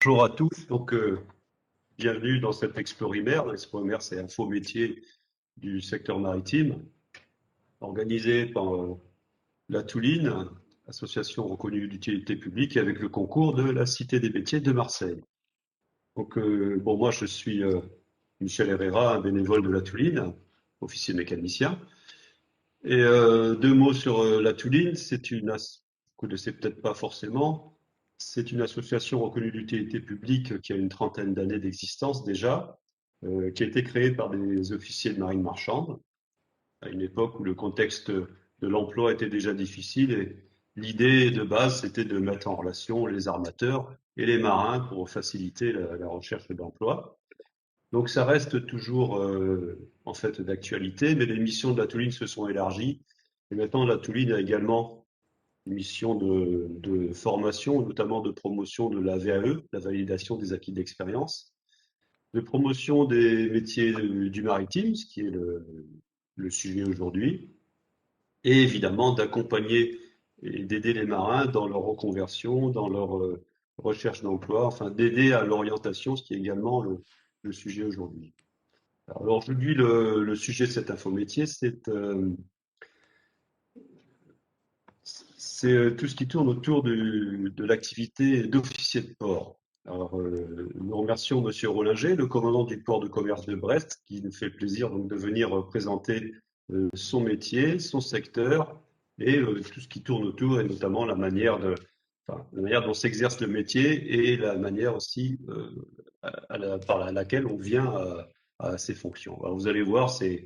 Bonjour à tous. Bienvenue dans cet Explorimer. L'Explorimer, c'est un faux métier du secteur maritime, organisé par la Touline, association reconnue d'utilité publique, et avec le concours de la Cité des métiers de Marseille. Moi, je suis Michel Herrera, un bénévole de la Touline, officier mécanicien. Et deux mots sur la Touline. Vous connaissez peut-être pas forcément. C'est une association reconnue d'utilité publique qui a une trentaine d'années d'existence déjà, qui a été créée par des officiers de marine marchande à une époque où le contexte de l'emploi était déjà difficile et l'idée de base, c'était de mettre en relation les armateurs et les marins pour faciliter la recherche d'emploi. Donc ça reste toujours en fait d'actualité, mais les missions de la Touline se sont élargies. Et maintenant, la Touline a également une mission de formation, notamment de promotion de la VAE, la validation des acquis d'expérience, de promotion des métiers du maritime, ce qui est le sujet aujourd'hui, et évidemment d'accompagner et d'aider les marins dans leur reconversion, dans leur recherche d'emploi, enfin d'aider à l'orientation, ce qui est également le sujet aujourd'hui. Alors aujourd'hui, le sujet de cet infométier, c'est tout ce qui tourne autour de l'activité d'officier de port. Alors, nous remercions Monsieur Rollinger, le commandant du port de commerce de Brest, qui nous fait le plaisir donc de venir présenter son métier, son secteur et tout ce qui tourne autour, et notamment la manière dont s'exerce le métier et la manière aussi par laquelle on vient à ces fonctions. Alors, vous allez voir, c'est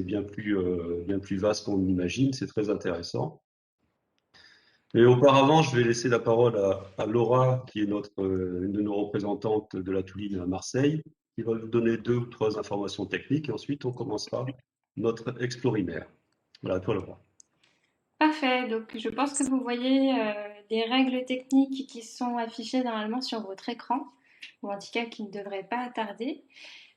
bien plus vaste qu'on imagine, c'est très intéressant. Et auparavant, je vais laisser la parole à Laura, qui est une de nos représentantes de la Touline à Marseille, qui va vous donner deux ou trois informations techniques. Et ensuite, on commencera notre Explorimer. Voilà, à toi, Laura. Parfait. Donc, je pense que vous voyez des règles techniques qui sont affichées normalement sur votre écran, ou en tout cas qui ne devraient pas tarder.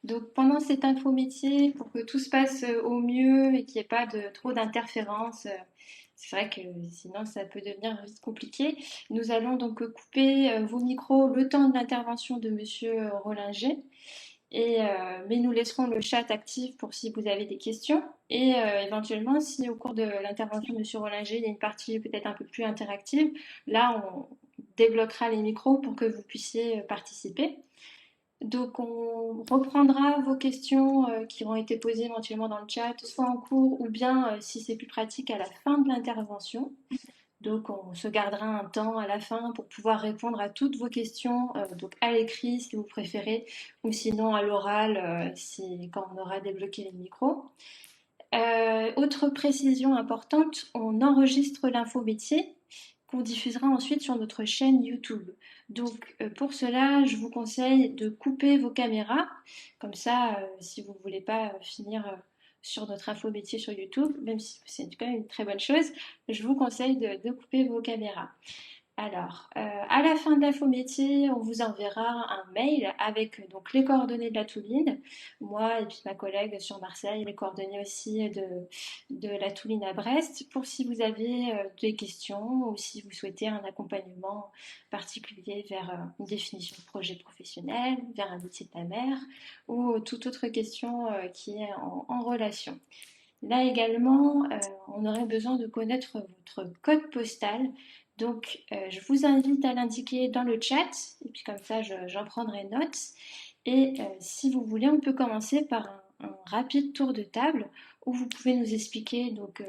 Donc, pendant cet info métier, pour que tout se passe au mieux et qu'il n'y ait pas de trop d'interférences, c'est vrai que sinon ça peut devenir vite compliqué. Nous allons donc couper vos micros le temps de l'intervention de Monsieur Rollinger. Mais nous laisserons le chat actif pour si vous avez des questions. Et éventuellement, si au cours de l'intervention de M. Rollinger, il y a une partie peut-être un peu plus interactive, là, on débloquera les micros pour que vous puissiez participer. Donc, on reprendra vos questions qui ont été posées éventuellement dans le chat, soit en cours ou bien, si c'est plus pratique, à la fin de l'intervention. Donc, on se gardera un temps à la fin pour pouvoir répondre à toutes vos questions, donc à l'écrit si vous préférez, ou sinon à l'oral quand on aura débloqué les micros. Autre précision importante, on enregistre l'info métier qu'on diffusera ensuite sur notre chaîne YouTube. Donc pour cela, je vous conseille de couper vos caméras. Comme ça, si vous ne voulez pas finir sur notre info métier sur YouTube, même si c'est quand même une très bonne chose, je vous conseille de couper vos caméras. Alors, à la fin de l'info métier, on vous enverra un mail avec donc les coordonnées de la Touline, moi et puis ma collègue sur Marseille, les coordonnées aussi de la Touline à Brest, pour si vous avez des questions ou si vous souhaitez un accompagnement particulier vers une définition de projet professionnel, vers un métier de la mer ou toute autre question qui est en relation. Là également, on aurait besoin de connaître votre code postal. Donc, je vous invite à l'indiquer dans le chat, et puis comme ça, j'en prendrai note. Et si vous voulez, on peut commencer par un rapide tour de table où vous pouvez nous expliquer donc,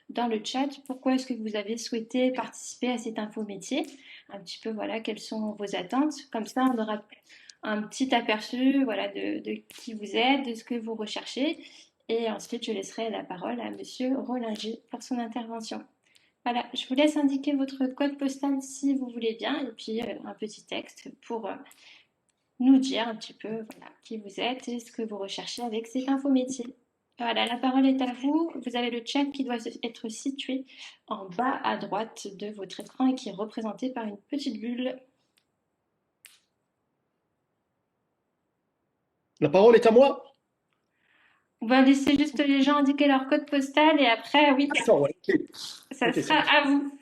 dans le chat pourquoi est-ce que vous avez souhaité participer à cet info métier. Un petit peu, voilà, quelles sont vos attentes. Comme ça, on aura un petit aperçu voilà, de qui vous êtes, de ce que vous recherchez. Et ensuite, je laisserai la parole à Monsieur Rollinger pour son intervention. Voilà, je vous laisse indiquer votre code postal si vous voulez bien, et puis un petit texte pour nous dire un petit peu voilà, qui vous êtes et ce que vous recherchez avec cet info métier. Voilà, la parole est à vous. Vous avez le chat qui doit être situé en bas à droite de votre écran et qui est représenté par une petite bulle. La parole est à moi? On va laisser juste les gens indiquer leur code postal et après, oui, D'accord, ouais, ok. ça Ok, sera à vous.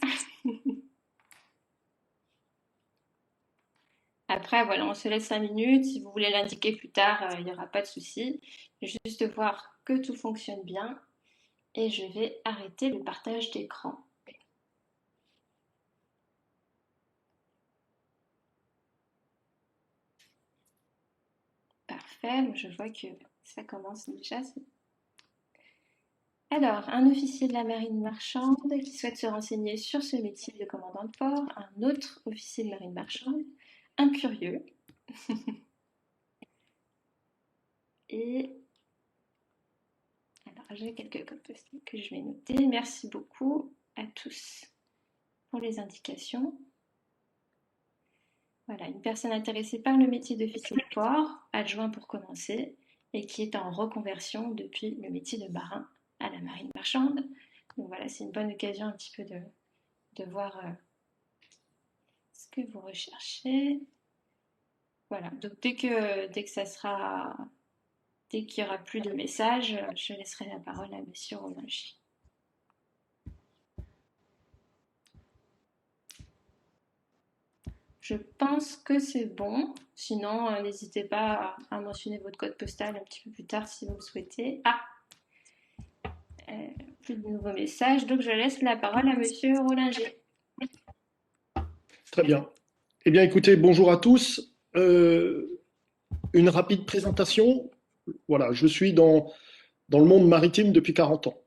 Après, voilà, on se laisse 5 minutes. Si vous voulez l'indiquer plus tard, il n'y aura pas de souci. Juste voir que tout fonctionne bien. Et je vais arrêter le partage d'écran. Parfait, je vois que ça commence déjà. Alors, un officier de la marine marchande qui souhaite se renseigner sur ce métier de commandant de port, un autre officier de marine marchande, un curieux, et alors j'ai quelques codes postaux que je vais noter. Merci beaucoup à tous pour les indications. Voilà, une personne intéressée par le métier d'officier de port, adjoint pour commencer, et qui est en reconversion depuis le métier de marin à la marine marchande. Donc voilà, c'est une bonne occasion un petit peu de voir ce que vous recherchez. Voilà, donc dès qu'il n'y aura plus de messages, je laisserai la parole à Monsieur Rollingy. Je pense que c'est bon. Sinon, n'hésitez pas à mentionner votre code postal un petit peu plus tard si vous le souhaitez. Ah, plus de nouveaux messages, donc je laisse la parole à Monsieur Rollinger. Très bien. Eh bien, écoutez, bonjour à tous. Une rapide présentation. Voilà, je suis dans le monde maritime depuis 40 ans.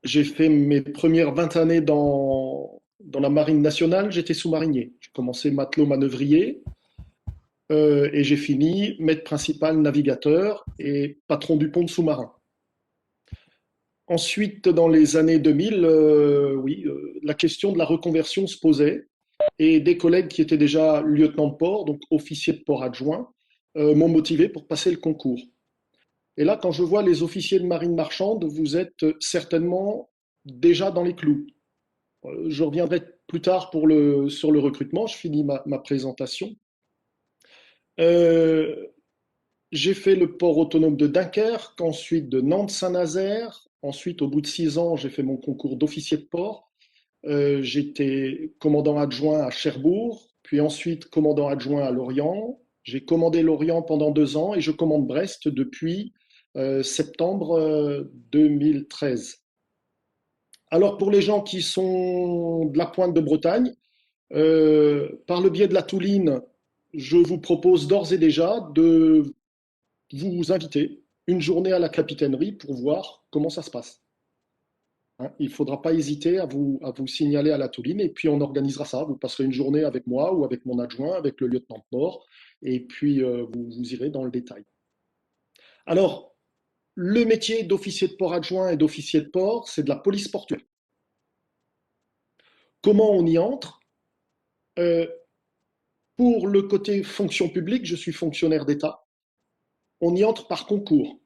J'ai fait mes premières 20 années dans la marine nationale, j'étais sous-marinier. J'ai commencé matelot manœuvrier et j'ai fini maître principal navigateur et patron du pont de sous-marin. Ensuite, dans les années 2000, la question de la reconversion se posait et des collègues qui étaient déjà lieutenants de port, donc officiers de port adjoints, m'ont motivé pour passer le concours. Et là, quand je vois les officiers de marine marchande, vous êtes certainement déjà dans les clous. Je reviendrai plus tard sur le recrutement, je finis ma présentation. Euh, j'ai fait le port autonome de Dunkerque, ensuite de Nantes-Saint-Nazaire. Ensuite, au bout de 6 ans, j'ai fait mon concours d'officier de port. J'étais commandant adjoint à Cherbourg, puis ensuite commandant adjoint à Lorient. J'ai commandé Lorient pendant 2 ans et je commande Brest depuis septembre 2013. Alors pour les gens qui sont de la pointe de Bretagne, par le biais de la Touline, je vous propose d'ores et déjà de vous inviter une journée à la capitainerie pour voir comment ça se passe. Hein, il ne faudra pas hésiter à vous signaler à la Touline et puis on organisera ça. Vous passerez une journée avec moi ou avec mon adjoint, avec le lieutenant de port, et puis vous irez dans le détail. Alors, le métier d'officier de port adjoint et d'officier de port, c'est de la police portuaire. Comment on y entre? Euh, Pour le côté fonction publique, je suis fonctionnaire d'État. On y entre par concours.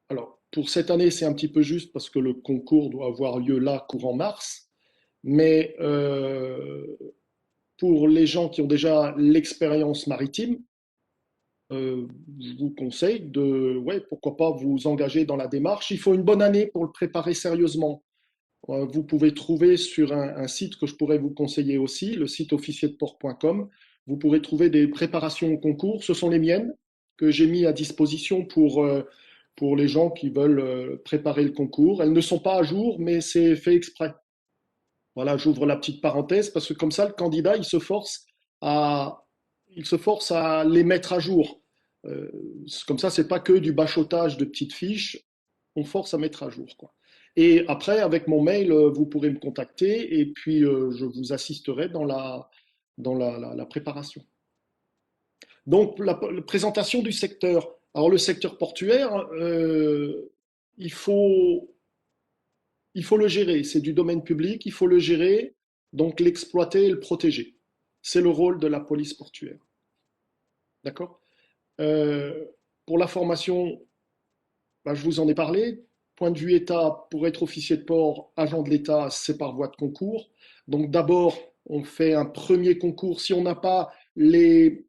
Alors, pour cette année, c'est un petit peu juste parce que le concours doit avoir lieu là, courant mars. Mais pour les gens qui ont déjà l'expérience maritime, je vous conseille de, ouais, pourquoi pas vous engager dans la démarche. Il faut une bonne année pour le préparer sérieusement. Vous pouvez trouver sur un site que je pourrais vous conseiller aussi, le site officierport.com. Vous pourrez trouver des préparations au concours. Ce sont les miennes que j'ai mis à disposition pour les gens qui veulent préparer le concours. Elles ne sont pas à jour, mais c'est fait exprès. Voilà, j'ouvre la petite parenthèse parce que comme ça, le candidat, à, il se force à les mettre à jour. Euh, Comme ça, c'est pas que du bachotage de petites fiches, on force à mettre à jour, quoi. Et après, avec mon mail, vous pourrez me contacter et puis je vous assisterai dans la préparation. Donc, la présentation du secteur. Alors, le secteur portuaire, il faut, il faut le gérer. C'est du domaine public, il faut le gérer, donc l'exploiter et le protéger. C'est le rôle de la police portuaire. D'accord? euh, Pour la formation, bah, je vous en ai parlé. Point de vue État, pour être officier de port, agent de l'État, c'est par voie de concours. Donc d'abord, on fait un premier concours. Si on n'a pas les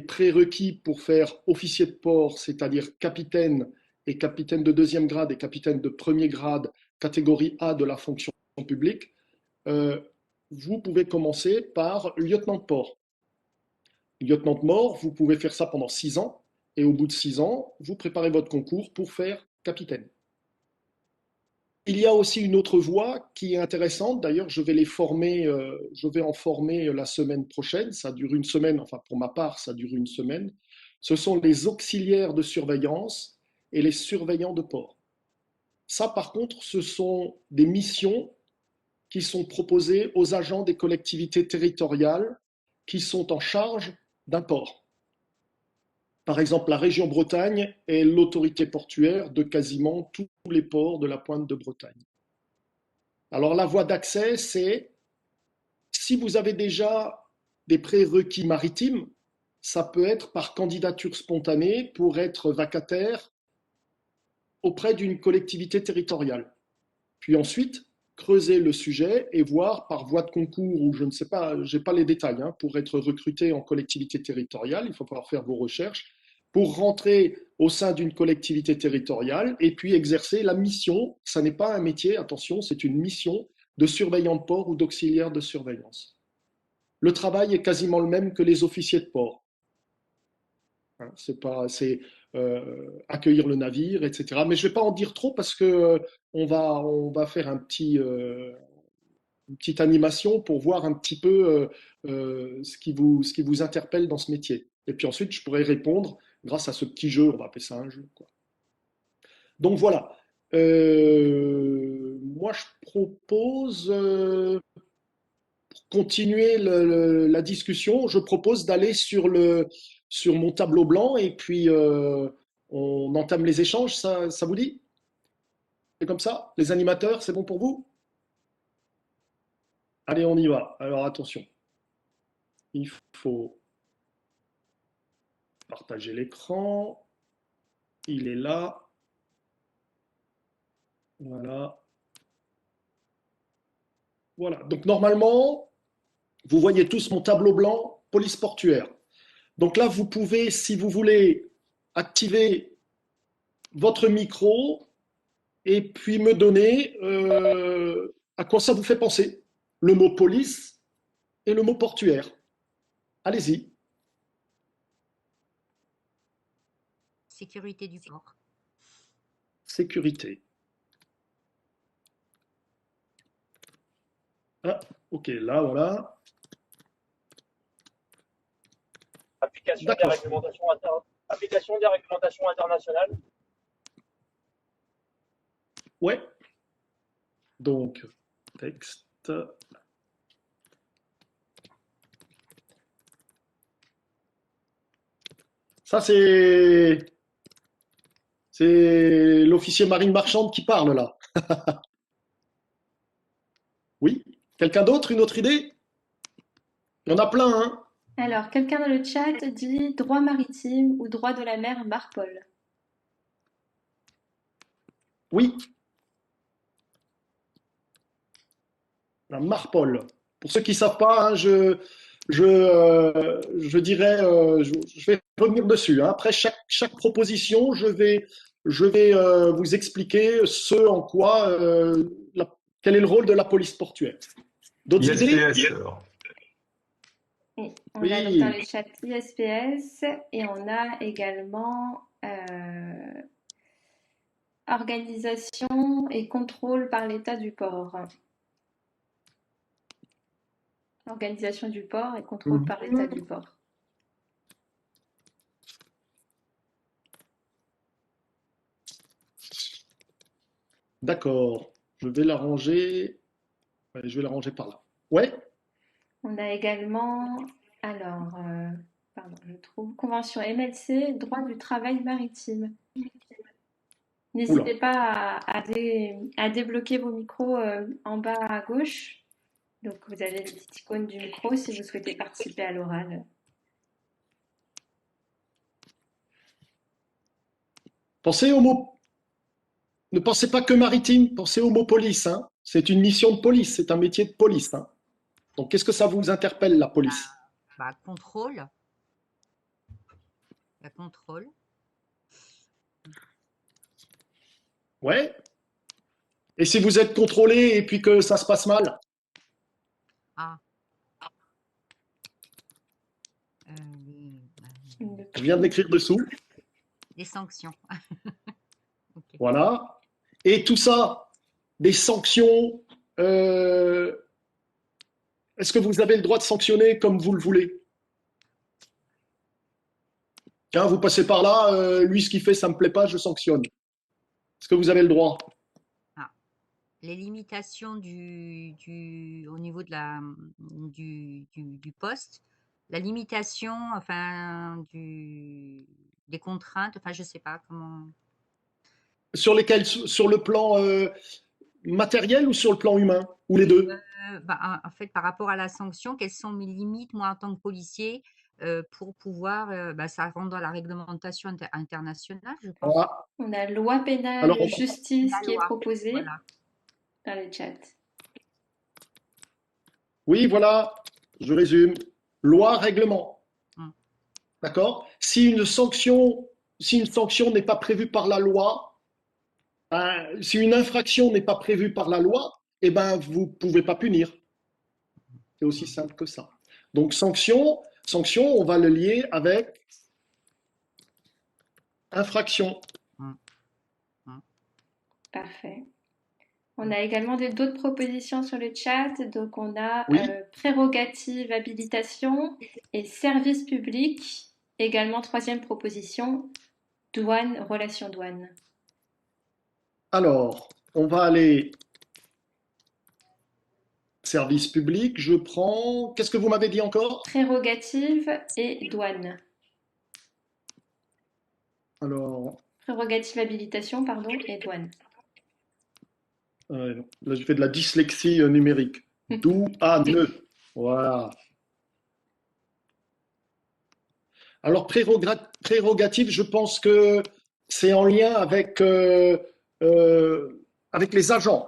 prérequis pour faire officier de port, c'est-à-dire capitaine et capitaine de deuxième grade et capitaine de premier grade, catégorie A de la fonction publique, euh, vous pouvez commencer par lieutenant de port. lieutenant-mort, vous pouvez faire ça pendant 6 ans, et au bout de 6 ans, vous préparez votre concours pour faire capitaine. Il y a aussi une autre voie qui est intéressante. D'ailleurs, je vais en former la semaine prochaine. Ça dure une semaine, enfin pour ma part, ça dure une semaine. Ce sont les auxiliaires de surveillance et les surveillants de port. Ça, par contre, ce sont des missions qui sont proposées aux agents des collectivités territoriales qui sont en charge d'un port. Par exemple, la région Bretagne est l'autorité portuaire de quasiment tous les ports de la pointe de Bretagne. Alors la voie d'accès, c'est si vous avez déjà des prérequis maritimes, ça peut être par candidature spontanée pour être vacataire auprès d'une collectivité territoriale. Puis ensuite, creuser le sujet et voir par voie de concours ou je ne sais pas, je n'ai pas les détails, hein, pour être recruté en collectivité territoriale, il faut pouvoir faire vos recherches, pour rentrer au sein d'une collectivité territoriale et puis exercer la mission. Ça n'est pas un métier, attention, c'est une mission de surveillant de port ou d'auxiliaire de surveillance. Le travail est quasiment le même que les officiers de port. C'est accueillir le navire, etc. Mais je ne vais pas en dire trop parce que on va faire une petite animation pour voir un petit peu ce qui vous interpelle dans ce métier. Et puis ensuite, je pourrais répondre grâce à ce petit jeu, on va appeler ça un jeu, quoi. Donc voilà. Moi, je propose, pour continuer la discussion, je propose d'aller sur mon tableau blanc et puis on entame les échanges. Ça vous dit? C'est comme ça? Les animateurs, c'est bon pour vous? Allez, on y va. Alors attention, il faut partager l'écran. Il est là. Voilà. Voilà. Donc normalement, vous voyez tous mon tableau blanc police portuaire. Donc là, vous pouvez, si vous voulez, activer votre micro et puis me donner à quoi ça vous fait penser. Le mot police et le mot portuaire. Allez-y. Sécurité du port. Sécurité. Ah, ok, là, voilà. D'accord. Application des réglementations internationales. Ouais. Donc, texte. Ça, c'est l'officier marine marchande qui parle là. Oui. Quelqu'un d'autre, une autre idée? Il y en a plein, hein? Alors, quelqu'un dans le chat dit droit maritime ou droit de la mer Marpol. Oui. La Marpol. Pour ceux qui ne savent pas, hein, je dirais, je vais revenir dessus, hein. Après chaque proposition, je vais vous expliquer ce en quoi, quel est le rôle de la police portuaire. D'autres idées? ISPS, alors. Et on Oui. a donc dans le chat ISPS et on a également organisation et contrôle par l'État du port. Organisation du port et contrôle par l'État du port. D'accord. Je vais la ranger. Ouais, je vais la ranger par là. Ouais. On a également, alors, pardon, je trouve, convention MLC, droit du travail maritime. N'hésitez pas à débloquer vos micros en bas à gauche. Donc, vous avez le petit icône du micro si vous souhaitez participer à l'oral. Pensez au mot. Ne pensez pas que maritime, pensez au mot police, hein. C'est une mission de police, c'est un métier de police, hein. Donc, qu'est-ce que ça vous interpelle, la police? Contrôle. La contrôle. Ouais. Et si vous êtes contrôlé et puis que ça se passe mal? Je viens de l'écrire dessous. Des sanctions. Ok. Voilà. Et tout ça, des sanctions. Est-ce que vous avez le droit de sanctionner comme vous le voulez? Tiens, vous passez par là, lui, ce qu'il fait, ça me plaît pas, je sanctionne. Est-ce que vous avez le droit? Les limitations au niveau du poste, la limitation, enfin, des contraintes, enfin, je sais pas comment. Sur lesquels? Sur le plan matériel ou sur le plan humain? Ou les deux? En fait, par rapport à la sanction, quelles sont mes limites, moi, en tant que policier, pour pouvoir, ça rentre dans la réglementation internationale, je pense. Voilà. On a loi pénale Alors, justice La qui est loi, proposée voilà. dans le chat. oui, voilà, je résume. Loi, règlement. Mm. D'accord? Si une sanction n'est pas prévue par la loi, si une infraction n'est pas prévue par la loi, eh ben, vous ne pouvez pas punir. C'est aussi simple que ça. Donc, sanction, on va le lier avec infraction. Parfait. On a également d'autres propositions sur le chat. Donc, on a Oui. prérogative, habilitation et service public. Également, troisième proposition, douane, relation douane. Alors, on va aller service public. Je prends. Qu'est-ce que vous m'avez dit encore? Prérogative et douane. Alors, Prérogative, habilitation, pardon, et douane. là, je fais de la dyslexie numérique. Douane. Voilà. Alors, prérogative, je pense que c'est en lien avec les agents.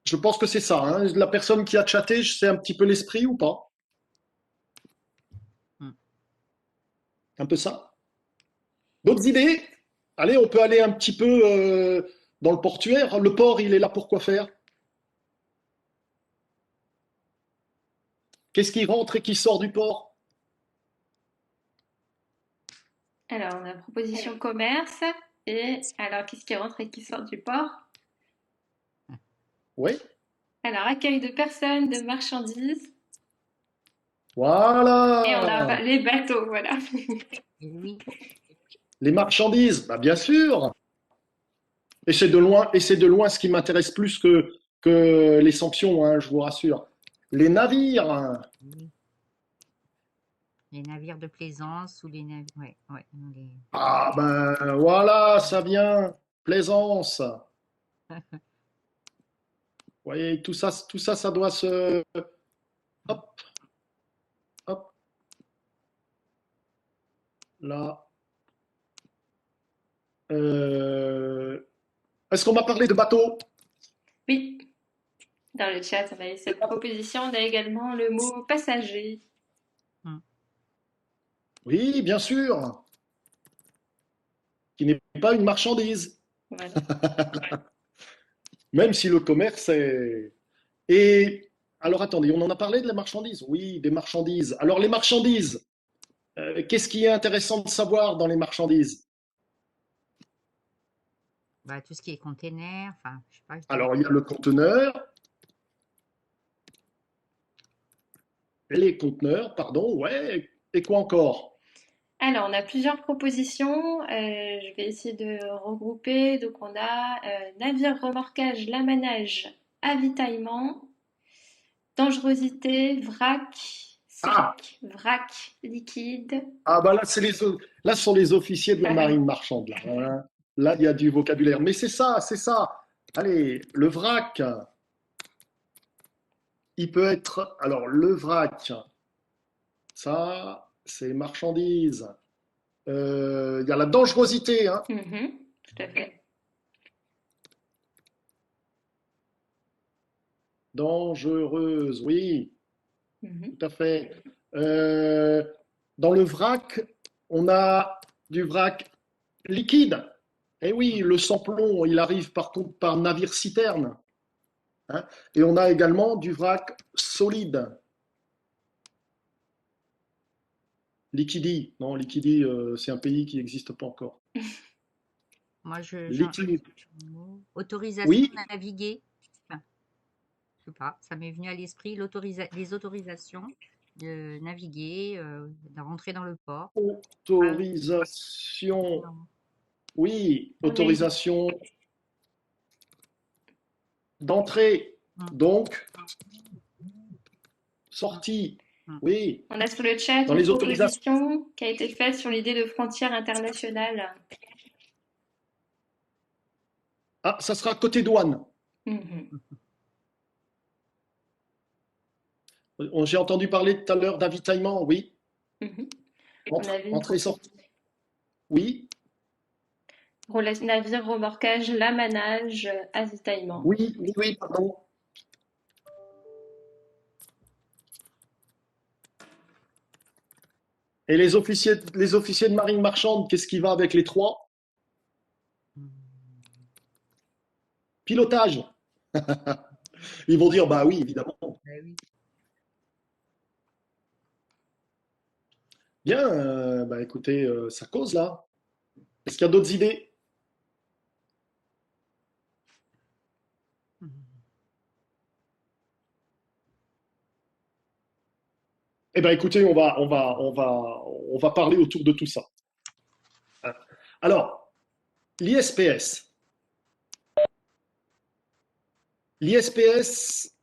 Je pense que c'est ça. Hein. La personne qui a chatté, c'est un petit peu l'esprit ou pas? Un peu ça. D'autres idées? Allez, on peut aller un petit peu dans le portuaire. Le port, il est là pour quoi faire? Qu'est-ce qui rentre et qui sort du port? Alors, on a proposition commerce. Et alors, qu'est-ce qui rentre et qui sort du port? Oui. Alors, accueil de personnes, de marchandises. Voilà. Et on a les bateaux, voilà. Oui. Les marchandises, bah, bien sûr. Et c'est de loin ce qui m'intéresse plus que les sanctions, hein, je vous rassure. Les navires. Oui. Les navires de plaisance ou les navires. Ouais, Ah ben voilà, ça vient. Plaisance. Vous voyez, tout ça, ça doit se. Hop, hop. Là. Est-ce qu'on m'a parlé de bateau? Oui, dans le chat, on a eu cette proposition. On a également le mot passager. Oui, bien sûr. Qui n'est pas une marchandise. Voilà. Même si le commerce est. Et alors attendez, on en a parlé de la marchandise? Oui, des marchandises. Alors les marchandises, qu'est-ce qui est intéressant de savoir dans les marchandises? Bah, tout ce qui est container, enfin, je sais pas. Alors il y a le conteneur, les conteneurs, pardon, ouais. Et quoi encore? Alors, on a plusieurs propositions. Je vais essayer de regrouper. Donc, on a navire, remorquage, lamanage, avitaillement, dangerosité, vrac, Ah, sac, vrac, liquide. ah bah là, là, ce sont les officiers de la Ah oui. marine marchande. Là, hein. Là, il y a du vocabulaire. Mais c'est ça, c'est ça. Allez, le vrac, il peut être. Alors, le vrac, ça, c'est marchandises. Il y a la dangerosité. Hein. Mhm, tout à fait. Dangereuse, oui, Mhm. tout à fait. Dans le vrac, on a du vrac liquide. Eh oui, le sans-plomb, il arrive par contre par navire-citerne. hein. Et on a également du vrac solide. Liquidi. Non, Liquidi, c'est un pays qui n'existe pas encore. Moi, Liquidi. autorisation Oui, de naviguer. Enfin, je sais pas, ça m'est venu à l'esprit les autorisations de naviguer, de rentrer dans le port. autorisation. Non. Oui, On a dit. autorisation d'entrée. Mm. Donc, sortie. Mm. Oui, On a sur le chat dans une les autorisations. proposition qui a été faite sur l'idée de frontière internationale. Ah, ça sera côté douane. Mhm. J'ai entendu parler tout à l'heure d'avitaillement, oui. Mhm. On avait une Entrée, sortie. Oui, navire, remorquage, lamanage, avitaillement. oui, oui, oui, pardon. Et les officiers de marine marchande, qu'est-ce qui va avec les trois? Pilotage. Ils vont dire, bah oui, évidemment. Ben oui. Bien, bah écoutez, ça cause là. Est-ce qu'il y a d'autres idées? Eh bien, écoutez, on va parler autour de tout ça. Alors, l'ISPS. L'ISPS,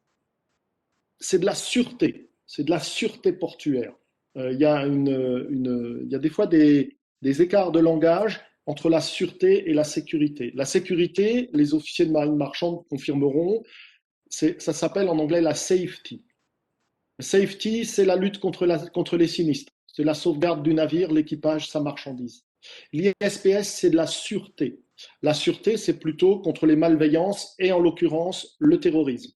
c'est de la sûreté. C'est de la sûreté portuaire. Il y a il y a des fois des écarts de langage entre la sûreté et la sécurité. La sécurité, les officiers de marine marchande confirmeront, ça s'appelle en anglais la safety. Safety, c'est la lutte contre les sinistres. C'est la sauvegarde du navire, l'équipage, sa marchandise. L'ISPS, c'est de la sûreté. La sûreté, c'est plutôt contre les malveillances et en l'occurrence le terrorisme.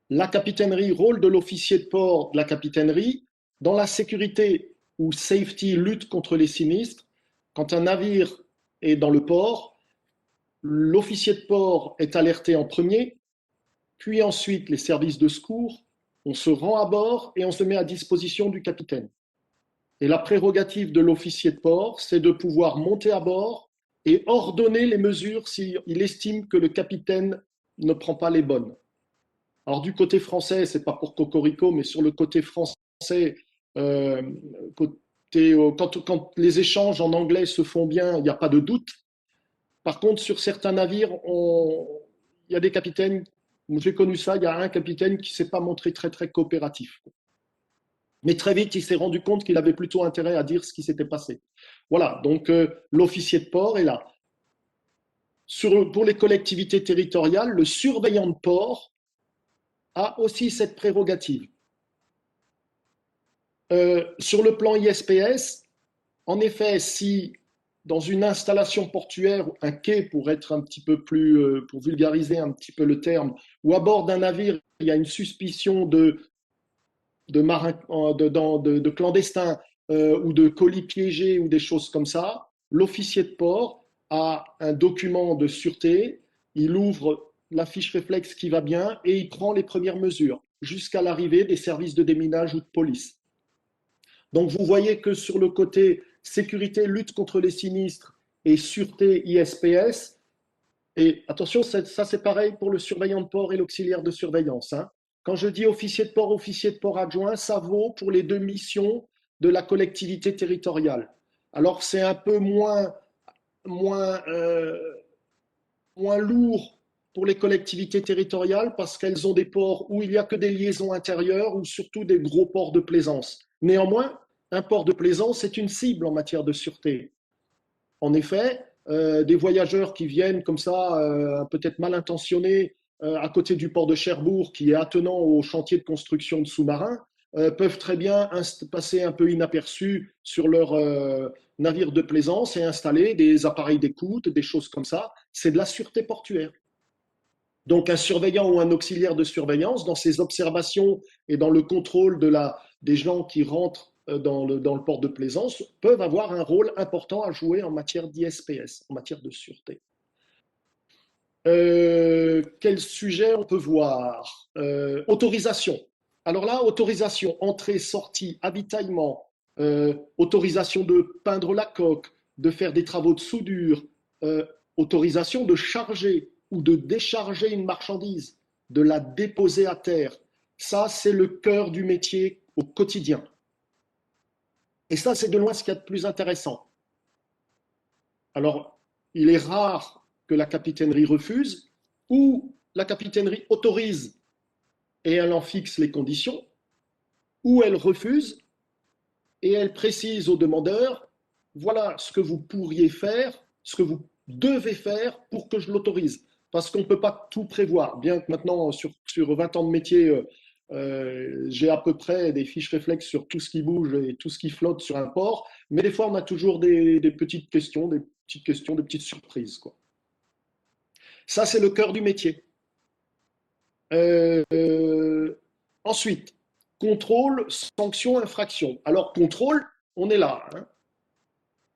La capitainerie, rôle de l'officier de port de la capitainerie, dans la sécurité ou safety, lutte contre les sinistres, quand un navire est dans le port, l'officier de port est alerté en premier, puis ensuite les services de secours, on se rend à bord et on se met à disposition du capitaine. Et la prérogative de l'officier de port, c'est de pouvoir monter à bord et ordonner les mesures s'il estime que le capitaine ne prend pas les bonnes. Alors du côté français, c'est pas pour Cocorico, mais sur le côté français, euh, quand les échanges en anglais se font bien, il n'y a pas de doute. Par contre, sur certains navires, il y a des capitaines, j'ai connu ça, il y a un capitaine qui ne s'est pas montré très très coopératif. Mais très vite, il s'est rendu compte qu'il avait plutôt intérêt à dire ce qui s'était passé. Voilà, donc l'officier de port est là. Pour les collectivités territoriales, le surveillant de port a aussi cette prérogative. Sur le plan ISPS, en effet, si dans une installation portuaire, un quai pour être un petit peu plus, pour vulgariser un petit peu le terme, ou à bord d'un navire, il y a une suspicion de clandestins ou de colis piégés ou des choses comme ça, l'officier de port a un document de sûreté, il ouvre la fiche réflexe qui va bien et il prend les premières mesures jusqu'à l'arrivée des services de déminage ou de police. Donc vous voyez que sur le côté sécurité, lutte contre les sinistres et sûreté ISPS, et attention, ça c'est pareil pour le surveillant de port et l'auxiliaire de surveillance. Hein. Quand je dis officier de port adjoint, ça vaut pour les deux missions de la collectivité territoriale. Alors c'est un peu moins, moins lourd pour les collectivités territoriales parce qu'elles ont des ports où il n'y a que des liaisons intérieures ou surtout des gros ports de plaisance. Néanmoins, un port de plaisance est une cible en matière de sûreté. En effet, des voyageurs qui viennent comme ça, peut-être mal intentionnés, à côté du port de Cherbourg, qui est attenant au chantier de construction de sous-marins, peuvent très bien passer un peu inaperçus sur leur navire de plaisance et installer des appareils d'écoute, des choses comme ça. C'est de la sûreté portuaire. Donc un surveillant ou un auxiliaire de surveillance, dans ses observations et dans le contrôle des gens qui rentrent dans le port de plaisance, peuvent avoir un rôle important à jouer en matière d'ISPS, en matière de sûreté. Quel sujet on peut voir? Autorisation. Alors là, autorisation, entrée, sortie, avitaillement, autorisation de peindre la coque, de faire des travaux de soudure, euh, autorisation de charger ou de décharger une marchandise, de la déposer à terre. Ça, c'est le cœur du métier au quotidien. Et ça, c'est de loin ce qu'il y a de plus intéressant. Alors, il est rare que la capitainerie refuse ou la capitainerie autorise et elle en fixe les conditions, ou elle refuse et elle précise au demandeur, voilà ce que vous pourriez faire, ce que vous devez faire pour que je l'autorise. Parce qu'on ne peut pas tout prévoir, bien que maintenant, sur 20 ans de métier, j'ai à peu près des fiches réflexes sur tout ce qui bouge et tout ce qui flotte sur un port, mais des fois, on a toujours des petites questions, des petites surprises, quoi. Ça, c'est le cœur du métier. Ensuite, contrôle, sanction, infraction. Alors, contrôle, on est là, hein.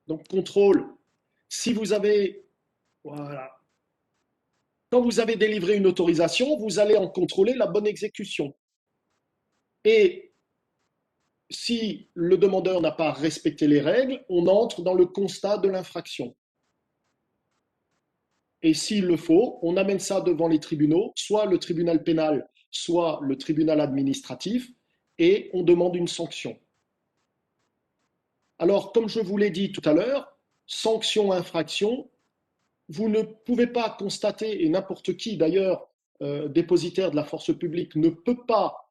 Donc, contrôle, si vous avez, voilà, quand vous avez délivré une autorisation, vous allez en contrôler la bonne exécution. Et si le demandeur n'a pas respecté les règles, on entre dans le constat de l'infraction. Et s'il le faut, on amène ça devant les tribunaux, soit le tribunal pénal, soit le tribunal administratif, et on demande une sanction. Alors, comme je vous l'ai dit tout à l'heure, sanction, infraction, vous ne pouvez pas constater, et n'importe qui d'ailleurs, dépositaire de la force publique, ne peut pas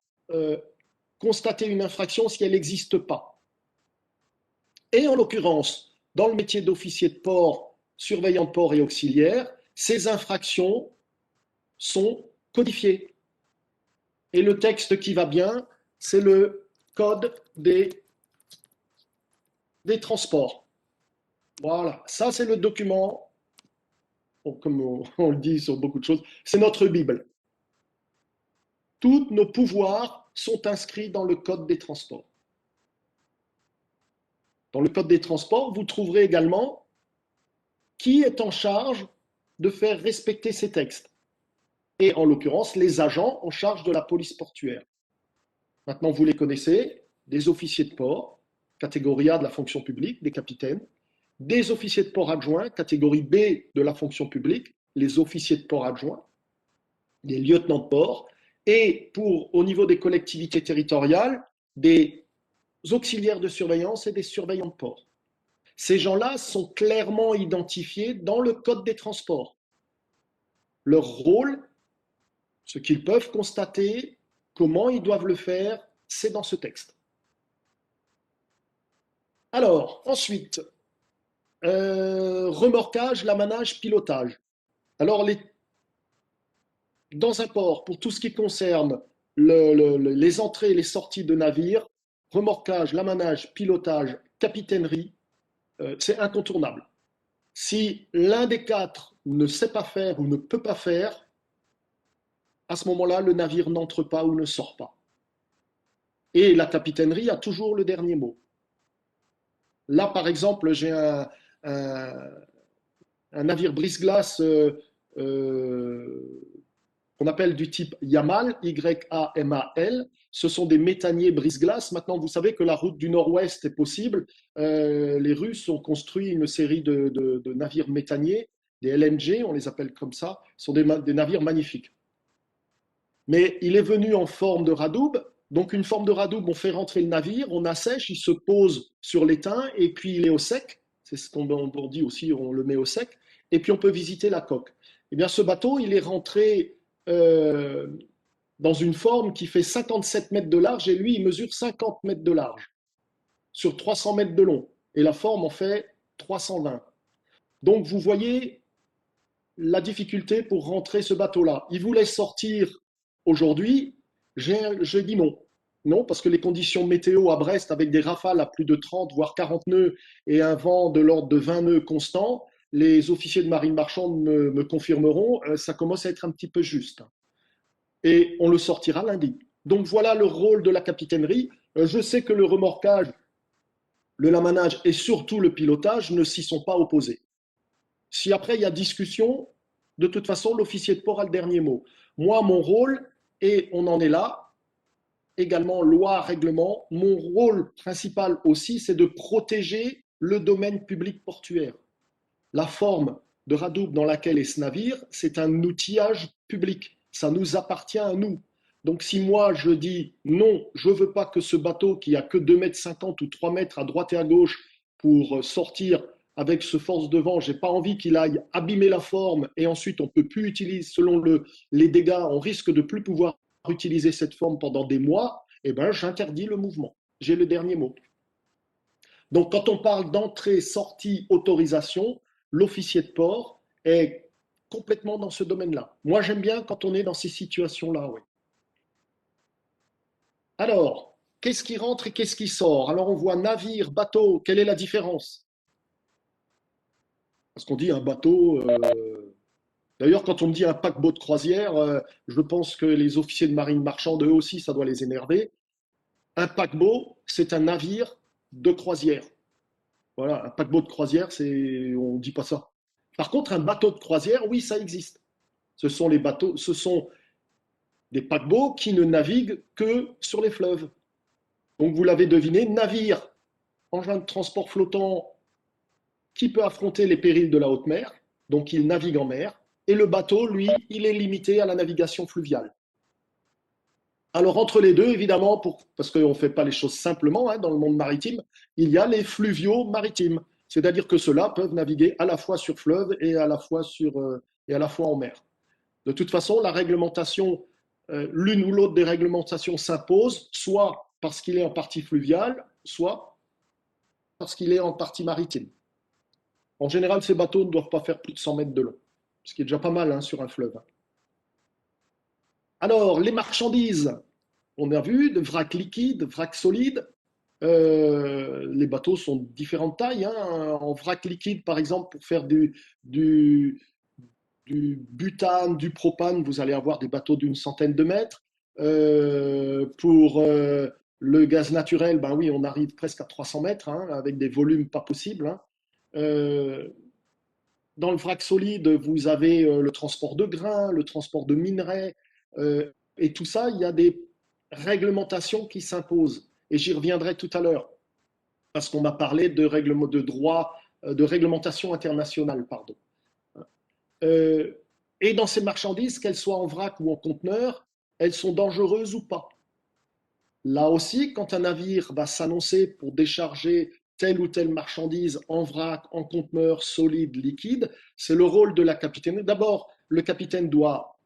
constater une infraction si elle n'existe pas. Et en l'occurrence, dans le métier d'officier de port, surveillant de port et auxiliaire, ces infractions sont codifiées. Et le texte qui va bien, c'est le code des transports. Voilà, ça c'est le document, comme on le dit sur beaucoup de choses, c'est notre Bible. Tous nos pouvoirs sont inscrits dans le code des transports. Dans le code des transports, vous trouverez également qui est en charge de faire respecter ces textes. Et en l'occurrence, les agents en charge de la police portuaire. Maintenant, vous les connaissez, des officiers de port, catégorie A de la fonction publique, des capitaines, des officiers de port adjoints, catégorie B de la fonction publique, les officiers de port adjoints, des lieutenants de port, et au niveau des collectivités territoriales, des auxiliaires de surveillance et des surveillants de port. Ces gens-là sont clairement identifiés dans le code des transports. Leur rôle, ce qu'ils peuvent constater, comment ils doivent le faire, c'est dans ce texte. Alors, ensuite, remorquage, lamanage, pilotage. Alors, dans un port, pour tout ce qui concerne les entrées et les sorties de navires, remorquage, lamanage, pilotage, capitainerie, c'est incontournable. Si l'un des quatre ne sait pas faire ou ne peut pas faire, à ce moment-là, le navire n'entre pas ou ne sort pas. Et la capitainerie a toujours le dernier mot. Là, par exemple, j'ai un navire brise-glace qu'on appelle du type Yamal, Y-A-M-A-L. Ce sont des méthaniers brise-glace. Maintenant, vous savez que la route du Nord-Ouest est possible. Les Russes ont construit une série de navires méthaniers, des LNG, on les appelle comme ça. Ce sont des navires magnifiques. Mais il est venu en forme de radoub. Donc, une forme de radoub, on fait rentrer le navire, on assèche, il se pose sur l'étain et puis il est au sec. C'est ce qu'on dit aussi, on le met au sec. Et puis, on peut visiter la coque. Eh bien, ce bateau, il est rentré dans une forme qui fait 57 mètres de large et lui, il mesure 50 mètres de large sur 300 mètres de long. Et la forme en fait 320. Donc, vous voyez la difficulté pour rentrer ce bateau-là. Il voulait sortir aujourd'hui. J'ai dit non. Non, parce que les conditions météo à Brest, avec des rafales à plus de 30, voire 40 nœuds et un vent de l'ordre de 20 nœuds constant, les officiers de marine marchande me confirmeront, ça commence à être un petit peu juste. Et on le sortira lundi. Donc voilà le rôle de la capitainerie. Je sais que le remorquage, le lamanage et surtout le pilotage ne s'y sont pas opposés. Si après il y a discussion, De toute façon, l'officier de port a le dernier mot. Moi, mon rôle, et on en est là, également loi, règlement, mon rôle principal aussi, c'est de protéger le domaine public portuaire. La forme de Hadoop dans laquelle est ce navire, c'est un outillage public. Ça nous appartient à nous. Donc si moi je dis non, je ne veux pas que ce bateau qui a que 2,50 m ou 3 mètres à droite et à gauche pour sortir avec ce force de vent, j'ai pas envie qu'il aille abîmer la forme et ensuite on peut plus utiliser, selon les dégâts, on risque de plus pouvoir utiliser cette forme pendant des mois, eh ben j'interdis le mouvement. J'ai le dernier mot. Donc quand on parle d'entrée, sortie, autorisation, l'officier de port est complètement dans ce domaine-là. Moi, j'aime bien quand on est dans ces situations-là, oui. Alors, qu'est-ce qui rentre et qu'est-ce qui sort? Alors, on voit navire, bateau, quelle est la différence? Parce qu'on dit un bateau. D'ailleurs, quand on me dit un paquebot de croisière, je pense que les officiers de marine marchande, eux aussi, ça doit les énerver. Un paquebot, c'est un navire de croisière. Voilà, un paquebot de croisière, on ne dit pas ça. Par contre, un bateau de croisière, oui, ça existe. Ce sont des paquebots qui ne naviguent que sur les fleuves. Donc, vous l'avez deviné, navire, engin de transport flottant qui peut affronter les périls de la haute mer, donc il navigue en mer, et le bateau, lui, il est limité à la navigation fluviale. Alors, entre les deux, évidemment, parce qu'on ne fait pas les choses simplement dans le monde maritime, il y a les fluviaux maritimes. C'est-à-dire que ceux-là peuvent naviguer à la fois sur fleuve et à la fois en mer. De toute façon, la réglementation, l'une ou l'autre des réglementations s'impose, soit parce qu'il est en partie fluviale, soit parce qu'il est en partie maritime. En général, ces bateaux ne doivent pas faire plus de 100 mètres de long, ce qui est déjà pas mal sur un fleuve. Alors, les marchandises, on a vu, de vrac liquide, vrac solide. Les bateaux sont de différentes tailles. En vrac liquide, par exemple, pour faire du butane, du propane, vous allez avoir des bateaux d'une centaine de mètres. Pour le gaz naturel, ben oui, on arrive presque à 300 mètres, avec des volumes pas possibles. Dans le vrac solide, vous avez le transport de grains, le transport de minerais, et tout ça, il y a des réglementations qui s'imposent. Et j'y reviendrai tout à l'heure, parce qu'on m'a parlé de droit, de réglementation internationale, pardon. Et dans ces marchandises, qu'elles soient en vrac ou en conteneur, elles sont dangereuses ou pas. Là aussi, quand un navire va s'annoncer pour décharger telle ou telle marchandise en vrac, en conteneur, solide, liquide, c'est le rôle de la capitainerie. D'abord, le capitaine doit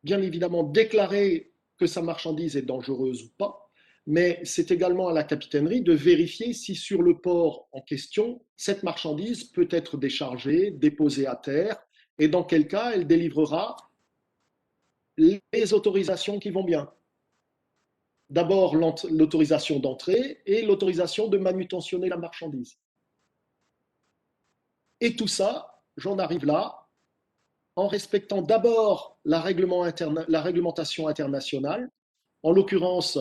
bien évidemment déclarer que sa marchandise est dangereuse ou pas, mais c'est également à la capitainerie de vérifier si sur le port en question, cette marchandise peut être déchargée, déposée à terre, et dans quel cas elle délivrera les autorisations qui vont bien. D'abord l'autorisation d'entrée et l'autorisation de manutentionner la marchandise. Et tout ça, j'en arrive là, en respectant d'abord la réglementation internationale, en l'occurrence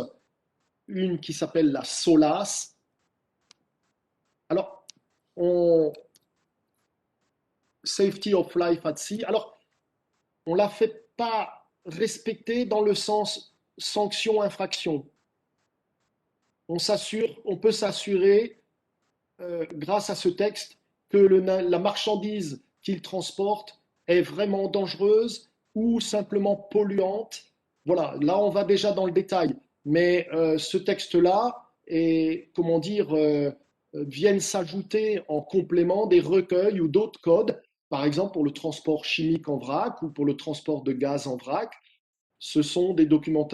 une qui s'appelle la SOLAS. Alors, Safety of Life at Sea. Alors, on ne la fait pas respecter dans le sens sanction-infraction. On peut s'assurer, grâce à ce texte, que la marchandise qu'il transporte est vraiment dangereuse ou simplement polluante. Voilà, là on va déjà dans le détail, mais ce texte-là viennent s'ajouter en complément des recueils ou d'autres codes, par exemple pour le transport chimique en vrac ou pour le transport de gaz en vrac. Ce sont des documents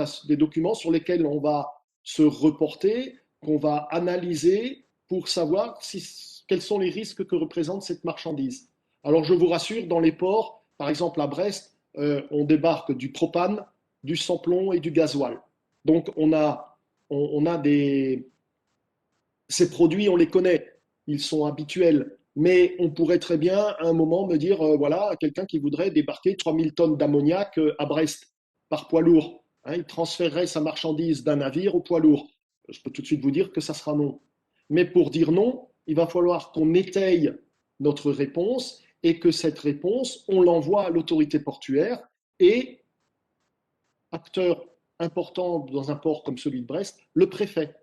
sur lesquels on va se reporter, qu'on va analyser pour savoir quels sont les risques que représente cette marchandise. Alors je vous rassure, dans les ports, par exemple à Brest, on débarque du propane, du sans-plomb et du gasoil. Donc ces produits, on les connaît, ils sont habituels, mais on pourrait très bien à un moment me dire, voilà, quelqu'un qui voudrait débarquer 3000 tonnes d'ammoniac à Brest par poids lourd. Il transférerait sa marchandise d'un navire au poids lourd. Je peux tout de suite vous dire que ça sera non. Mais pour dire non, il va falloir qu'on étaye notre réponse et que cette réponse, on l'envoie à l'autorité portuaire et, acteur important dans un port comme celui de Brest, le préfet.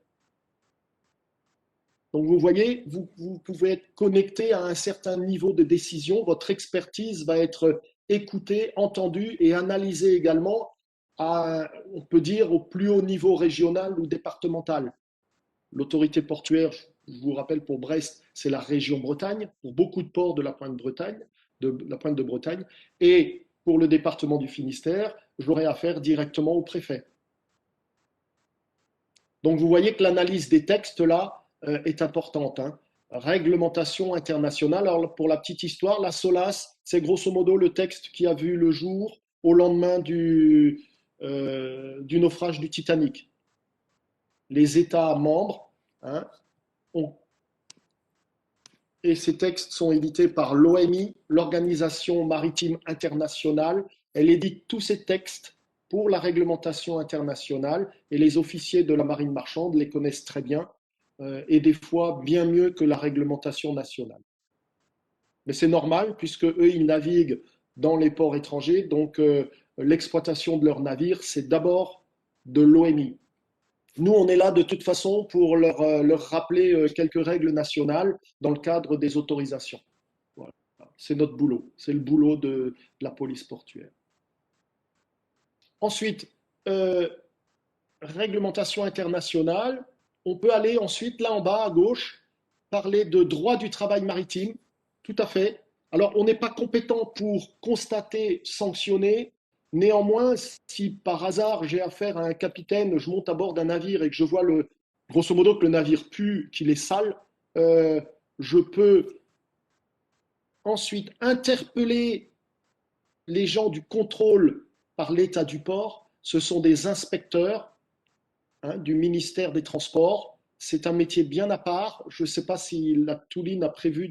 Donc vous voyez, vous pouvez être connecté à un certain niveau de décision, votre expertise va être écoutée, entendue et analysée également à, on peut dire, au plus haut niveau régional ou départemental. L'autorité portuaire, je vous rappelle, pour Brest, c'est la région Bretagne, pour beaucoup de ports de la pointe Bretagne, et pour le département du Finistère, j'aurai affaire directement au préfet. Donc vous voyez que l'analyse des textes là est importante. Hein. Réglementation internationale. Alors pour la petite histoire, la SOLAS, c'est grosso modo le texte qui a vu le jour au lendemain du naufrage du Titanic. Les États membres, hein, et ces textes sont édités par l'OMI, l'Organisation maritime internationale. Elle édite tous ces textes pour la réglementation internationale et les officiers de la marine marchande les connaissent très bien et des fois bien mieux que la réglementation nationale. Mais c'est normal puisque eux, ils naviguent dans les ports étrangers, donc l'exploitation de leurs navires, c'est d'abord de l'OMI. Nous, on est là de toute façon pour leur rappeler quelques règles nationales dans le cadre des autorisations. Voilà. C'est notre boulot, c'est le boulot de la police portuaire. Ensuite, réglementation internationale, on peut aller ensuite, là en bas à gauche, parler de droit du travail maritime, tout à fait. Alors, on n'est pas compétent pour constater, sanctionner. Néanmoins, si par hasard j'ai affaire à un capitaine, je monte à bord d'un navire et que je vois grosso modo que le navire pue, qu'il est sale, je peux ensuite interpeller les gens du contrôle par l'état du port. Ce sont des inspecteurs du ministère des Transports. C'est un métier bien à part. Je ne sais pas si la Touline a prévu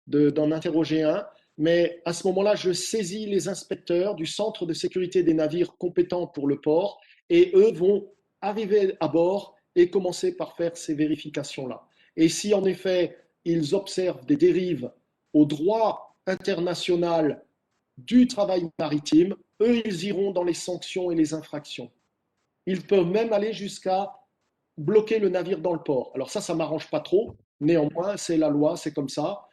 d'en interroger un, mais à ce moment-là, je saisis les inspecteurs du centre de sécurité des navires compétents pour le port et eux vont arriver à bord et commencer par faire ces vérifications-là. Et si en effet, ils observent des dérives au droit international du travail maritime, eux, ils iront dans les sanctions et les infractions. Ils peuvent même aller jusqu'à bloquer le navire dans le port. Alors ça ne m'arrange pas trop. Néanmoins, c'est la loi, c'est comme ça.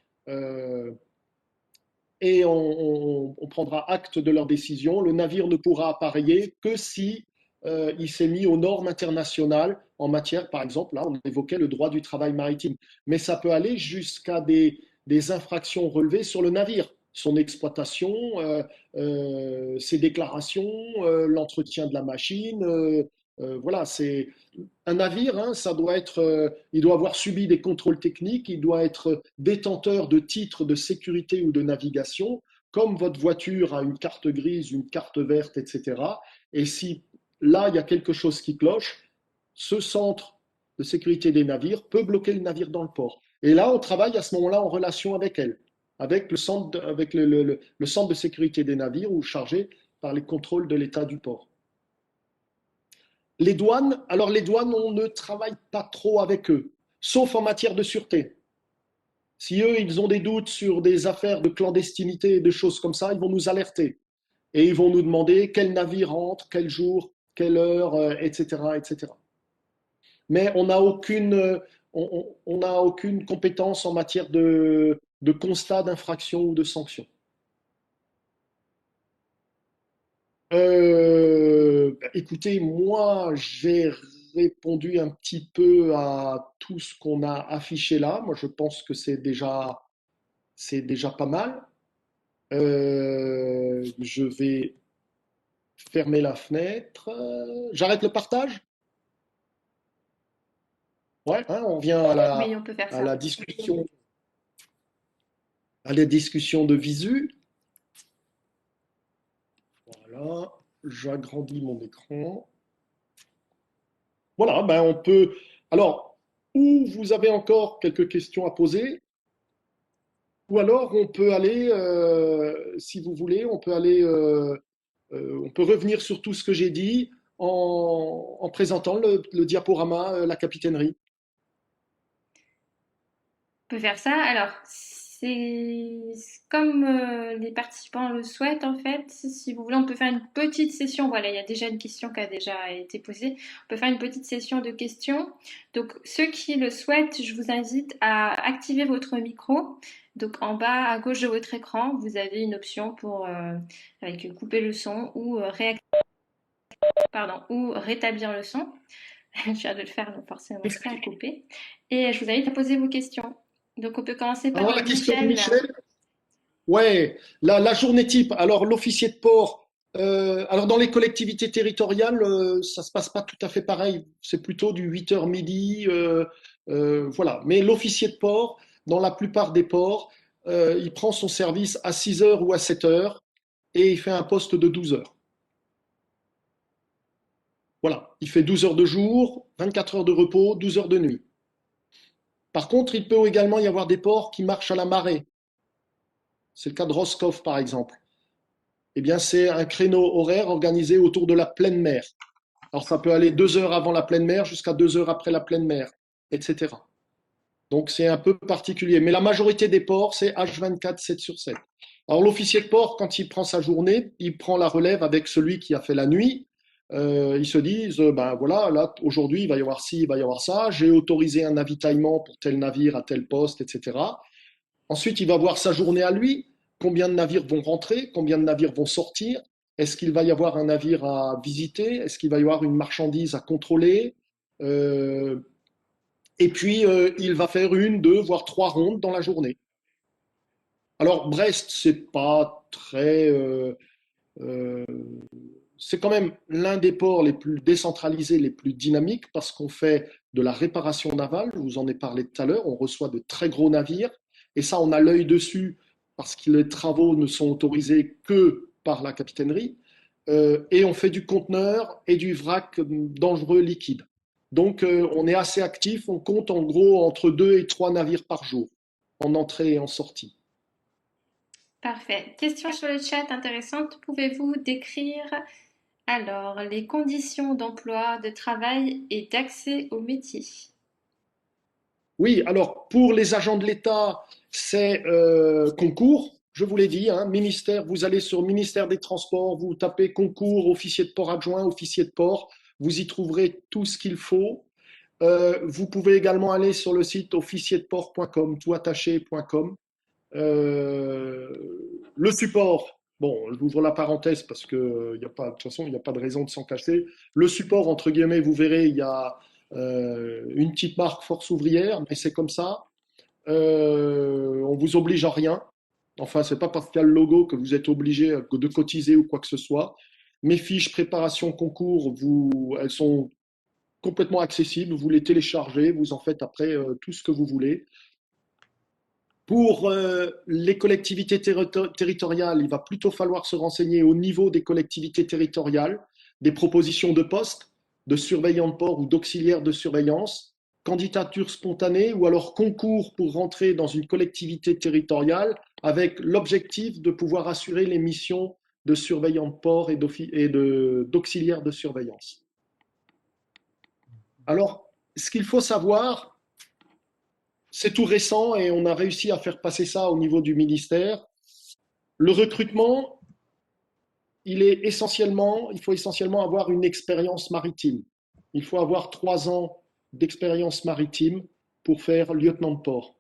Et on prendra acte de leur décision. Le navire ne pourra appareiller que si il s'est mis aux normes internationales en matière, par exemple, là, on évoquait le droit du travail maritime. Mais ça peut aller jusqu'à des infractions relevées sur le navire, son exploitation, ses déclarations, l'entretien de la machine. Voilà, c'est un navire, hein, il doit avoir subi des contrôles techniques, il doit être détenteur de titres de sécurité ou de navigation, comme votre voiture a une carte grise, une carte verte, etc. Et si là, il y a quelque chose qui cloche, ce centre de sécurité des navires peut bloquer le navire dans le port. Et là, on travaille à ce moment-là en relation avec elle, avec le centre de sécurité des navires ou chargé par les contrôles de l'état du port. Les douanes, on ne travaille pas trop avec eux, sauf en matière de sûreté. Si eux, ils ont des doutes sur des affaires de clandestinité et de choses comme ça, ils vont nous alerter. Et ils vont nous demander quel navire entre, quel jour, quelle heure, etc., etc. Mais on n'a aucune compétence en matière de constat d'infraction ou de sanction. Écoutez, moi, j'ai répondu un petit peu à tout ce qu'on a affiché là. Moi, je pense que c'est déjà pas mal. Je vais fermer la fenêtre. J'arrête le partage? Ouais, hein, on vient Oui, on peut faire à ça. la discussion de visu. Voilà, j'agrandis mon écran. Voilà, ben on peut. Alors, ou vous avez encore quelques questions à poser, ou alors on peut aller, si vous voulez, on peut aller, on peut revenir sur tout ce que j'ai dit en présentant le diaporama, la capitainerie. On peut faire ça. Alors, C'est comme les participants le souhaitent en fait. Si vous voulez, on peut faire une petite session. Voilà, il y a déjà une question qui a déjà été posée. On peut faire une petite session de questions. Donc, ceux qui le souhaitent, je vous invite à activer votre micro. Donc, en bas à gauche de votre écran, vous avez une option pour avec couper le son ou ou rétablir le son. Je viens de le faire, donc forcément, ça a coupé. Et je vous invite à poser vos questions. Donc, on peut commencer par Alors, la question de Michel. Michel, ouais, la journée type. Alors, l'officier de port, alors dans les collectivités territoriales, ça se passe pas tout à fait pareil. C'est plutôt du 8h midi, voilà. Mais l'officier de port, dans la plupart des ports, il prend son service à 6h ou à 7h et il fait un poste de 12 heures. Voilà, il fait 12 heures de jour, 24 heures de repos, 12 heures de nuit. Par contre, il peut également y avoir des ports qui marchent à la marée. C'est le cas de Roscoff, par exemple. Eh bien, c'est un créneau horaire organisé autour de la pleine mer. Alors, ça peut aller 2 heures avant la pleine mer jusqu'à 2 heures après la pleine mer, etc. Donc, c'est un peu particulier. Mais la majorité des ports, c'est H24, 7 sur 7. Alors, l'officier de port, quand il prend sa journée, il prend la relève avec celui qui a fait la nuit. Ils se disent, ben voilà, là, aujourd'hui, il va y avoir ci, il va y avoir ça. J'ai autorisé un avitaillement pour tel navire à tel poste, etc. Ensuite, il va voir sa journée à lui. Combien de navires vont rentrer? Combien de navires vont sortir? Est-ce qu'il va y avoir un navire à visiter? Est-ce qu'il va y avoir une marchandise à contrôler? Euh, et puis, il va faire une, deux, voire trois rondes dans la journée. Alors, Brest, c'est pas très. Euh, c'est quand même l'un des ports les plus décentralisés, les plus dynamiques, parce qu'on fait de la réparation navale. Je vous en ai parlé tout à l'heure. On reçoit de très gros navires. Et ça, on a l'œil dessus, parce que les travaux ne sont autorisés que par la capitainerie. Et on fait du conteneur et du vrac dangereux liquide. Donc, on est assez actif. On compte en gros entre 2 et 3 navires par jour, en entrée et en sortie. Parfait. Question sur le chat intéressante. Pouvez-vous décrire alors les conditions d'emploi, de travail et d'accès au métier? Oui, alors pour les agents de l'État, c'est concours, je vous l'ai dit, hein, ministère, vous allez sur ministère des Transports, vous tapez concours, officier de port adjoint, officier de port, vous y trouverez tout ce qu'il faut. Vous pouvez également aller sur le site officierport.com, toutattaché.com. Euh, le support, bon, j'ouvre la parenthèse parce que y a pas, de toute façon, il n'y a pas de raison de s'en cacher. Le support, entre guillemets, vous verrez, il y a une petite marque Force ouvrière, mais c'est comme ça. On vous oblige à rien. Enfin, c'est pas parce qu'il y a le logo que vous êtes obligé de cotiser ou quoi que ce soit. Mes fiches préparation concours, elles sont complètement accessibles. Vous les téléchargez, vous en faites après tout ce que vous voulez. Pour les collectivités territoriales, il va plutôt falloir se renseigner au niveau des collectivités territoriales, des propositions de postes, de surveillants de port ou d'auxiliaires de surveillance, candidature spontanée ou alors concours pour rentrer dans une collectivité territoriale avec l'objectif de pouvoir assurer les missions de surveillants de port et d'auxiliaires de surveillance. Alors, ce qu'il faut savoir, c'est tout récent et on a réussi à faire passer ça au niveau du ministère. Le recrutement, il faut essentiellement avoir une expérience maritime. Il faut avoir 3 ans d'expérience maritime pour faire lieutenant de port.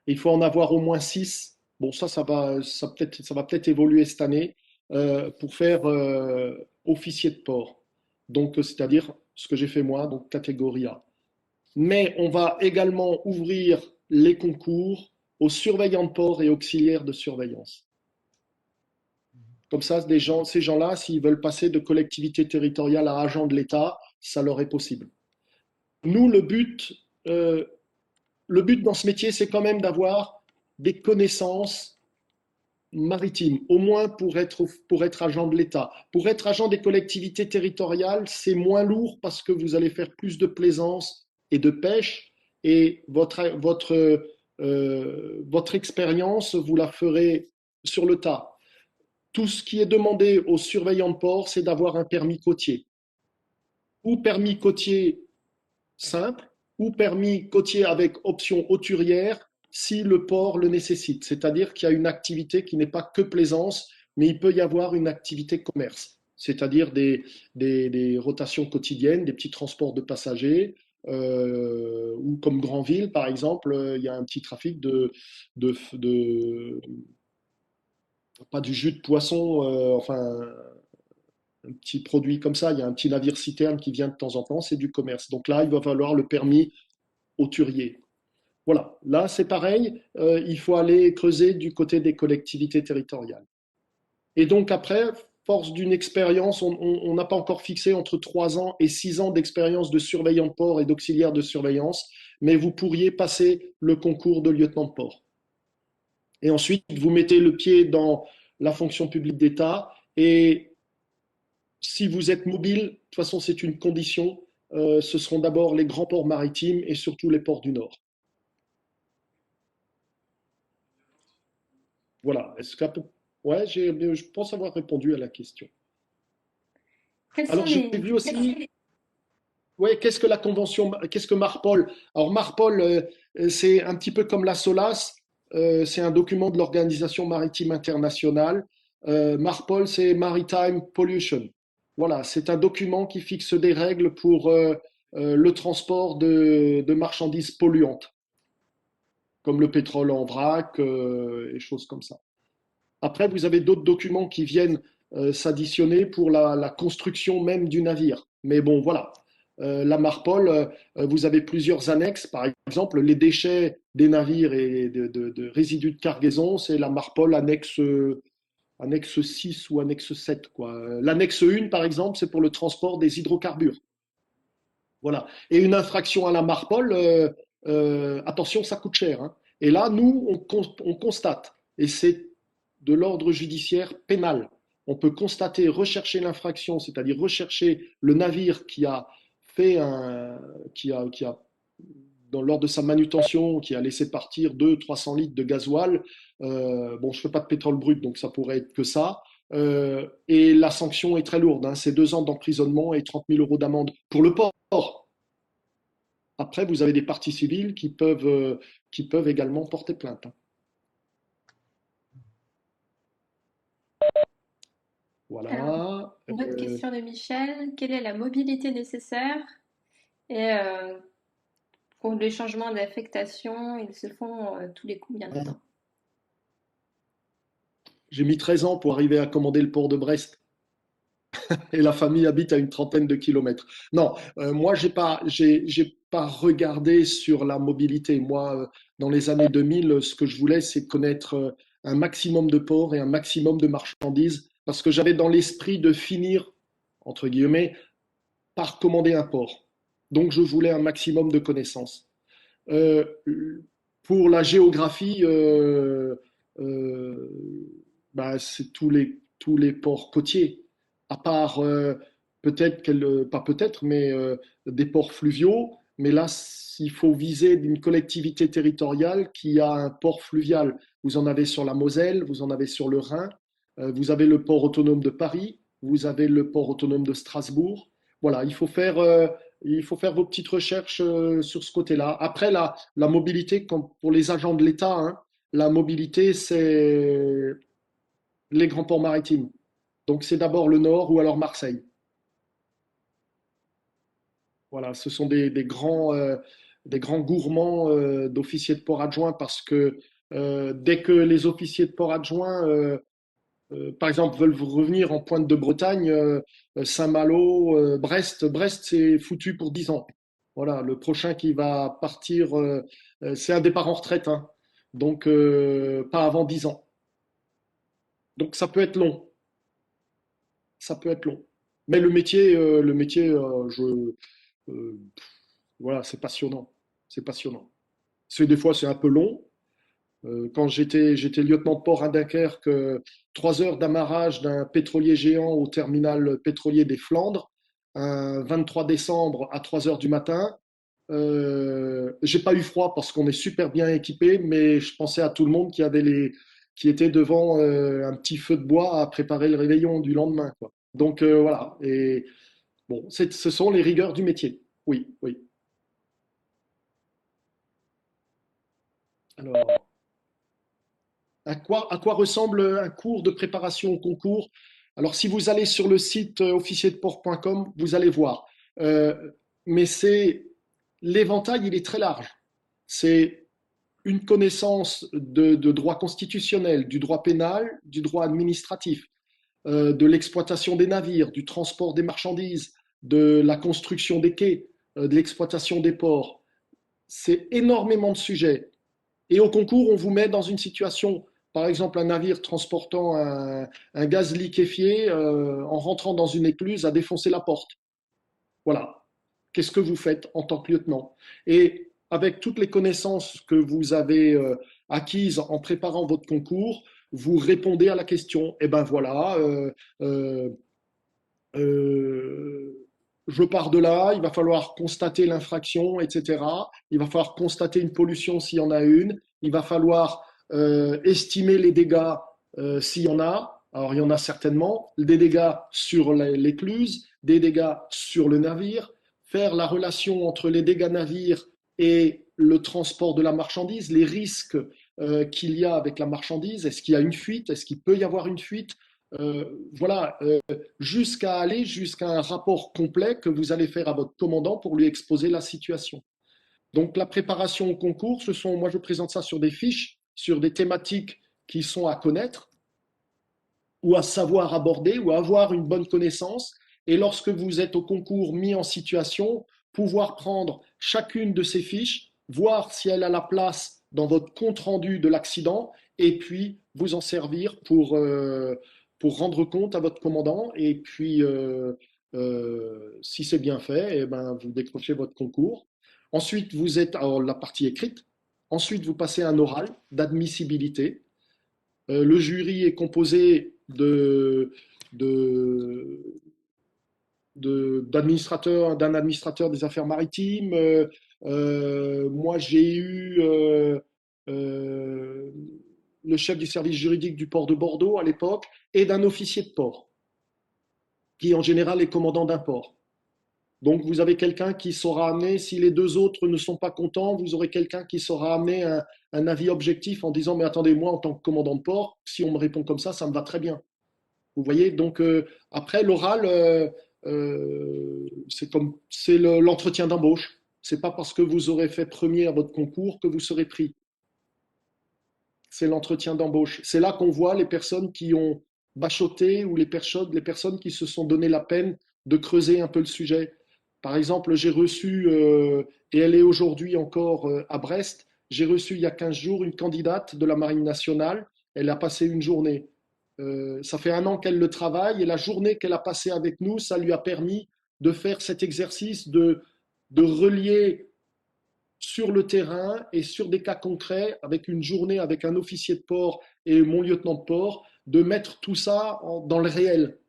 Il faut en avoir au moins 6. Bon, ça va peut-être évoluer cette année pour faire officier de port. Donc, c'est-à-dire ce que j'ai fait moi, donc catégorie A. Mais on va également ouvrir les concours aux surveillants de port et auxiliaires de surveillance. Comme ça, ces gens-là, s'ils veulent passer de collectivité territoriale à agent de l'État, ça leur est possible. Nous, le but dans ce métier, c'est quand même d'avoir des connaissances maritimes, au moins pour être agent de l'État. Pour être agent des collectivités territoriales, c'est moins lourd parce que vous allez faire plus de plaisance et de pêche et votre expérience, vous la ferez sur le tas. Tout ce qui est demandé aux surveillants de port, c'est d'avoir un permis côtier. Ou permis côtier simple, ou permis côtier avec option hauturière, si le port le nécessite, c'est-à-dire qu'il y a une activité qui n'est pas que plaisance, mais il peut y avoir une activité commerce, c'est-à-dire des rotations quotidiennes, des petits transports de passagers, ou comme Granville, par exemple, il y a un petit trafic de pas du jus de poisson, enfin un petit produit comme ça, il y a un petit navire citerne qui vient de temps en temps, c'est du commerce. Donc là, il va falloir le permis hauturier. Voilà, là c'est pareil, il faut aller creuser du côté des collectivités territoriales. Et donc après, force d'une expérience, on n'a pas encore fixé entre 3 ans et 6 ans d'expérience de surveillant de port et d'auxiliaire de surveillance, mais vous pourriez passer le concours de lieutenant de port. Et ensuite, vous mettez le pied dans la fonction publique d'État et si vous êtes mobile, de toute façon c'est une condition, ce seront d'abord les grands ports maritimes et surtout les ports du Nord. Voilà. Est-ce que ouais, je pense avoir répondu à la question. Quels sont Alors j'ai les... vu aussi, ouais, qu'est-ce que la convention, qu'est-ce que Marpol? Alors Marpol, c'est un petit peu comme la SOLAS, c'est un document de l'Organisation maritime internationale. Marpol, c'est Maritime Pollution. Voilà, c'est un document qui fixe des règles pour le transport de marchandises polluantes, comme le pétrole en vrac et choses comme ça. Après, vous avez d'autres documents qui viennent s'additionner pour la construction même du navire. Mais bon, voilà. La Marpol, vous avez plusieurs annexes. Par exemple, les déchets des navires et de résidus de cargaison, c'est la Marpol annexe 6 ou annexe 7, quoi. L'annexe 1, par exemple, c'est pour le transport des hydrocarbures. Voilà. Et une infraction à la Marpol, attention, ça coûte cher, hein. Et là, nous, on constate, et c'est de l'ordre judiciaire pénal. On peut constater, rechercher l'infraction, c'est-à-dire rechercher le navire qui a fait lors de sa manutention, qui a laissé partir 200-300 litres de gasoil. Bon, je ne fais pas de pétrole brut, donc ça pourrait être que ça. Et la sanction est très lourde, hein. C'est 2 ans d'emprisonnement et 30 000 euros d'amende pour le port. Après, vous avez des parties civiles qui peuvent également porter plainte, hein. Alors, Voilà. une autre question de Michel. Quelle est la mobilité nécessaire? Et pour les changements d'affectation, ils se font tous les combien de temps? J'ai mis 13 ans pour arriver à commander le port de Brest et la famille habite à une trentaine de kilomètres. Non, moi, j'ai pas regardé sur la mobilité. Moi, dans les années 2000, ce que je voulais, c'est connaître un maximum de ports et un maximum de marchandises parce que j'avais dans l'esprit de finir, entre guillemets, par commander un port. Donc, je voulais un maximum de connaissances. Euh, pour la géographie, euh, bah, c'est tous les ports côtiers, à part peut-être, pas peut-être, mais des ports fluviaux. Mais là, il faut viser une collectivité territoriale qui a un port fluvial. Vous en avez sur la Moselle, vous en avez sur le Rhin, vous avez le port autonome de Paris, vous avez le port autonome de Strasbourg. Voilà, il faut faire vos petites recherches sur ce côté-là. Après, la mobilité, comme pour les agents de l'État, hein, la mobilité, c'est les grands ports maritimes. Donc, c'est d'abord le Nord ou alors Marseille. Voilà, ce sont des grands gourmands d'officiers de port adjoints parce que dès que les officiers de port adjoints par exemple, veulent revenir en pointe de Bretagne, Saint-Malo, Brest. Brest, c'est foutu pour 10 ans. Voilà, le prochain qui va partir, c'est un départ en retraite, hein. Donc pas avant 10 ans. Donc ça peut être long, ça peut être long. Mais le métier, euh, voilà, c'est passionnant, c'est passionnant. Des fois, c'est un peu long. Quand j'étais lieutenant de port à Dunkerque, 3 heures d'amarrage d'un pétrolier géant au terminal pétrolier des Flandres, un 23 décembre à 3 heures du matin. J'ai pas eu froid parce qu'on est super bien équipé, mais je pensais à tout le monde qui était devant un petit feu de bois à préparer le réveillon du lendemain, quoi. Donc voilà. Et bon, ce sont les rigueurs du métier. Oui, oui. Alors, à quoi ressemble un cours de préparation au concours? Alors, si vous allez sur le site officierteport.com, vous allez voir. Euh, mais l'éventail, il est très large. C'est une connaissance de droit constitutionnel, du droit pénal, du droit administratif, de l'exploitation des navires, du transport des marchandises, de la construction des quais, de l'exploitation des ports. C'est énormément de sujets. Et au concours, on vous met dans une situation, par exemple un navire transportant un gaz liquéfié, en rentrant dans une écluse, à défoncer la porte. Voilà. Qu'est-ce que vous faites en tant que lieutenant? Et avec toutes les connaissances que vous avez acquises en préparant votre concours, vous répondez à la question. Eh ben voilà, euh, euh, je pars de là, il va falloir constater l'infraction, etc. Il va falloir constater une pollution s'il y en a une. Il va falloir estimer les dégâts s'il y en a. Alors, il y en a certainement. Des dégâts sur l'écluse, des dégâts sur le navire, faire la relation entre les dégâts navires et le transport de la marchandise, les risques qu'il y a avec la marchandise. Est-ce qu'il y a une fuite? Est-ce qu'il peut y avoir une fuite? Voilà, jusqu'à aller jusqu'à un rapport complet que vous allez faire à votre commandant pour lui exposer la situation. Donc la préparation au concours, moi je présente ça sur des fiches, sur des thématiques qui sont à connaître ou à savoir aborder ou à avoir une bonne connaissance. Et lorsque vous êtes au concours mis en situation, pouvoir prendre chacune de ces fiches, voir si elle a la place dans votre compte-rendu de l'accident et puis vous en servir pour rendre compte à votre commandant. Et puis, si c'est bien fait, eh ben, vous décrochez votre concours. Ensuite, vous êtes à la partie écrite. Ensuite, vous passez à un oral d'admissibilité. Le jury est composé de, d'un administrateur des affaires maritimes. Moi, j'ai eu euh, le chef du service juridique du port de Bordeaux à l'époque et d'un officier de port, qui en général est commandant d'un port. Donc, vous avez quelqu'un qui saura amener, si les deux autres ne sont pas contents, vous aurez quelqu'un qui saura amener un avis objectif en disant, mais attendez, moi, en tant que commandant de port, si on me répond comme ça me va très bien. Vous voyez, donc après, l'oral, c'est l'entretien d'embauche. C'est pas parce que vous aurez fait premier à votre concours que vous serez pris. C'est l'entretien d'embauche. C'est là qu'on voit les personnes qui ont bachoté ou les personnes qui se sont donné la peine de creuser un peu le sujet. Par exemple, j'ai reçu, et elle est aujourd'hui encore à Brest, j'ai reçu il y a 15 jours une candidate de la Marine nationale. Elle a passé une journée. Ça fait 1 an qu'elle le travaille et la journée qu'elle a passée avec nous, ça lui a permis de faire cet exercice de relier sur le terrain et sur des cas concrets, avec une journée avec un officier de port et mon lieutenant de port, de mettre tout ça dans le réel.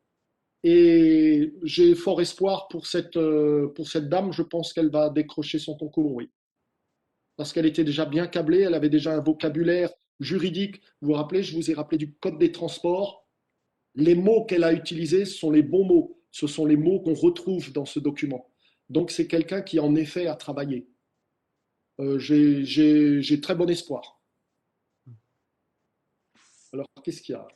Et j'ai fort espoir pour cette dame. Je pense qu'elle va décrocher son concours, oui. Parce qu'elle était déjà bien câblée, elle avait déjà un vocabulaire juridique. Vous vous rappelez, je vous ai rappelé du Code des transports. Les mots qu'elle a utilisés sont les bons mots. Ce sont les mots qu'on retrouve dans ce document. Donc c'est quelqu'un qui en effet a travaillé. J'ai très bon espoir. Alors qu'est-ce qu'il y a?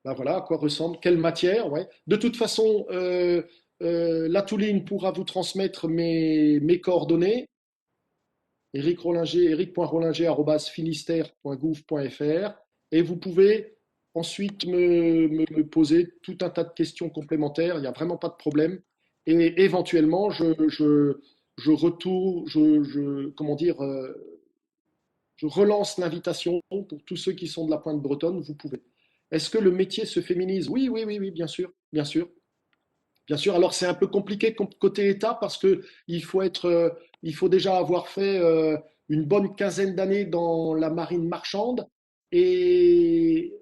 Ben voilà, à quoi ressemble, quelle matière, ouais. De toute façon, la Touline pourra vous transmettre mes coordonnées. Éric Rollinger, eric.rollinger@finistère.gouv.fr, et vous pouvez ensuite me poser tout un tas de questions complémentaires. Il n'y a vraiment pas de problème. Et éventuellement, je retourne, comment dire, je relance l'invitation pour tous ceux qui sont de la Pointe bretonne. Vous pouvez. Est-ce que le métier se féminise? Oui, oui, oui, oui, bien sûr, bien sûr. Bien sûr, alors c'est un peu compliqué côté État parce que il faut déjà avoir fait une bonne quinzaine d'années dans la marine marchande et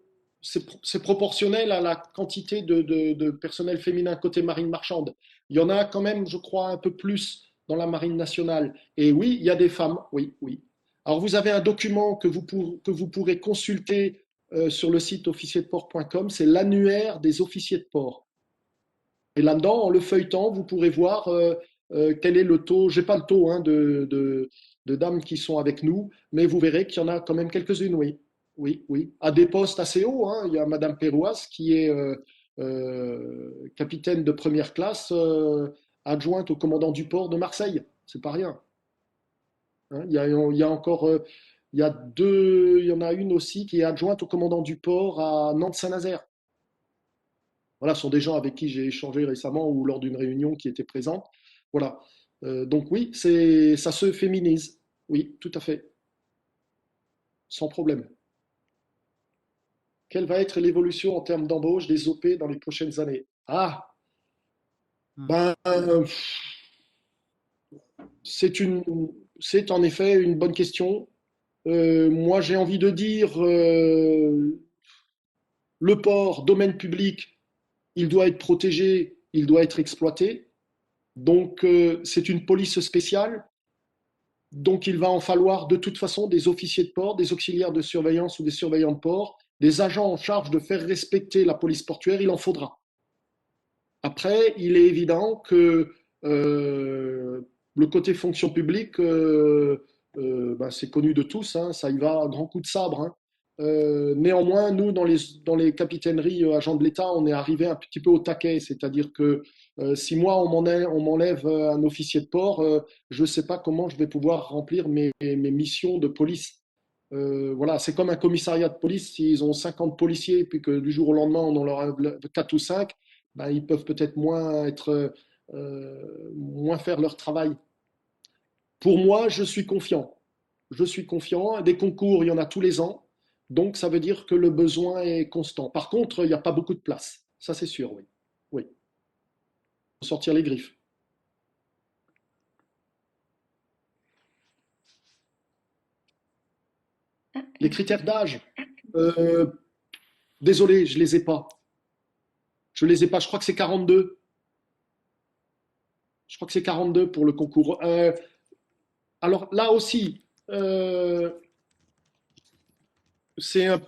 c'est proportionnel à la quantité de personnel féminin côté marine marchande. Il y en a quand même, je crois, un peu plus dans la marine nationale. Et oui, il y a des femmes, oui, oui. Alors vous avez un document que vous pourrez consulter sur le site officierteport.com, c'est l'annuaire des officiers de port. Et là-dedans, en le feuilletant, vous pourrez voir quel est le taux? J'ai pas le taux hein, de dames qui sont avec nous, mais vous verrez qu'il y en a quand même quelques-unes, oui. Oui, oui. À des postes assez hauts, hein. Il y a Madame Péroise qui est capitaine de première classe, adjointe au commandant du port de Marseille. C'est pas rien. Hein. Il y a encore, il y a deux, il y en a une aussi qui est adjointe au commandant du port à Nantes-Saint-Nazaire. Voilà, ce sont des gens avec qui j'ai échangé récemment ou lors d'une réunion qui étaient présentes. Voilà. Donc oui, ça se féminise. Oui, tout à fait, sans problème. Quelle va être l'évolution en termes d'embauche des OP dans les prochaines années? Ah, Hmm. ben, c'est une, c'est en effet une bonne question. Moi, j'ai envie de dire, le port, domaine public, il doit être protégé, il doit être exploité. Donc, c'est une police spéciale. Donc, il va en falloir de toute façon des officiers de port, des auxiliaires de surveillance ou des surveillants de port, des agents en charge de faire respecter la police portuaire, il en faudra. Après, il est évident que le côté fonction publique, ben, c'est connu de tous, hein, ça y va à grands coups de sabre. Hein. Néanmoins, nous, dans les capitaineries agents de l'État, on est arrivé un petit peu au taquet, c'est-à-dire que si moi, on m'enlève un officier de port, je ne sais pas comment je vais pouvoir remplir mes missions de police. Voilà, c'est comme un commissariat de police, s'ils ont 50 policiers, puis que du jour au lendemain, on en leur a 4 ou 5, ben, ils peuvent peut-être moins faire leur travail. Pour moi, je suis confiant. Je suis confiant. Des concours, il y en a tous les ans. Donc, ça veut dire que le besoin est constant. Par contre, il n'y a pas beaucoup de place. Ça, c'est sûr, oui. Oui. Il faut sortir les griffes. Les critères d'âge, euh, désolé, je ne les ai pas. Je ne les ai pas. Je crois que c'est 42. Je crois que c'est 42 pour le concours. Alors là aussi, c'est un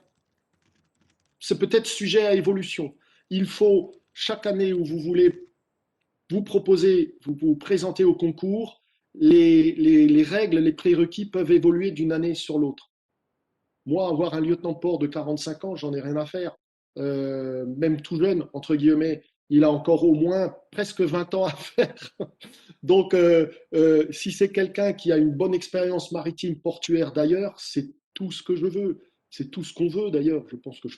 c'est peut-être sujet à évolution. Il faut, chaque année où vous voulez vous proposer, vous présenter au concours, les règles, les prérequis peuvent évoluer d'une année sur l'autre. Moi, avoir un lieutenant de port de 45 ans, j'en ai rien à faire. Même tout jeune, entre guillemets, il a encore au moins presque 20 ans à faire. Donc, si c'est quelqu'un qui a une bonne expérience maritime portuaire d'ailleurs, c'est tout ce que je veux. C'est tout ce qu'on veut d'ailleurs. Je pense que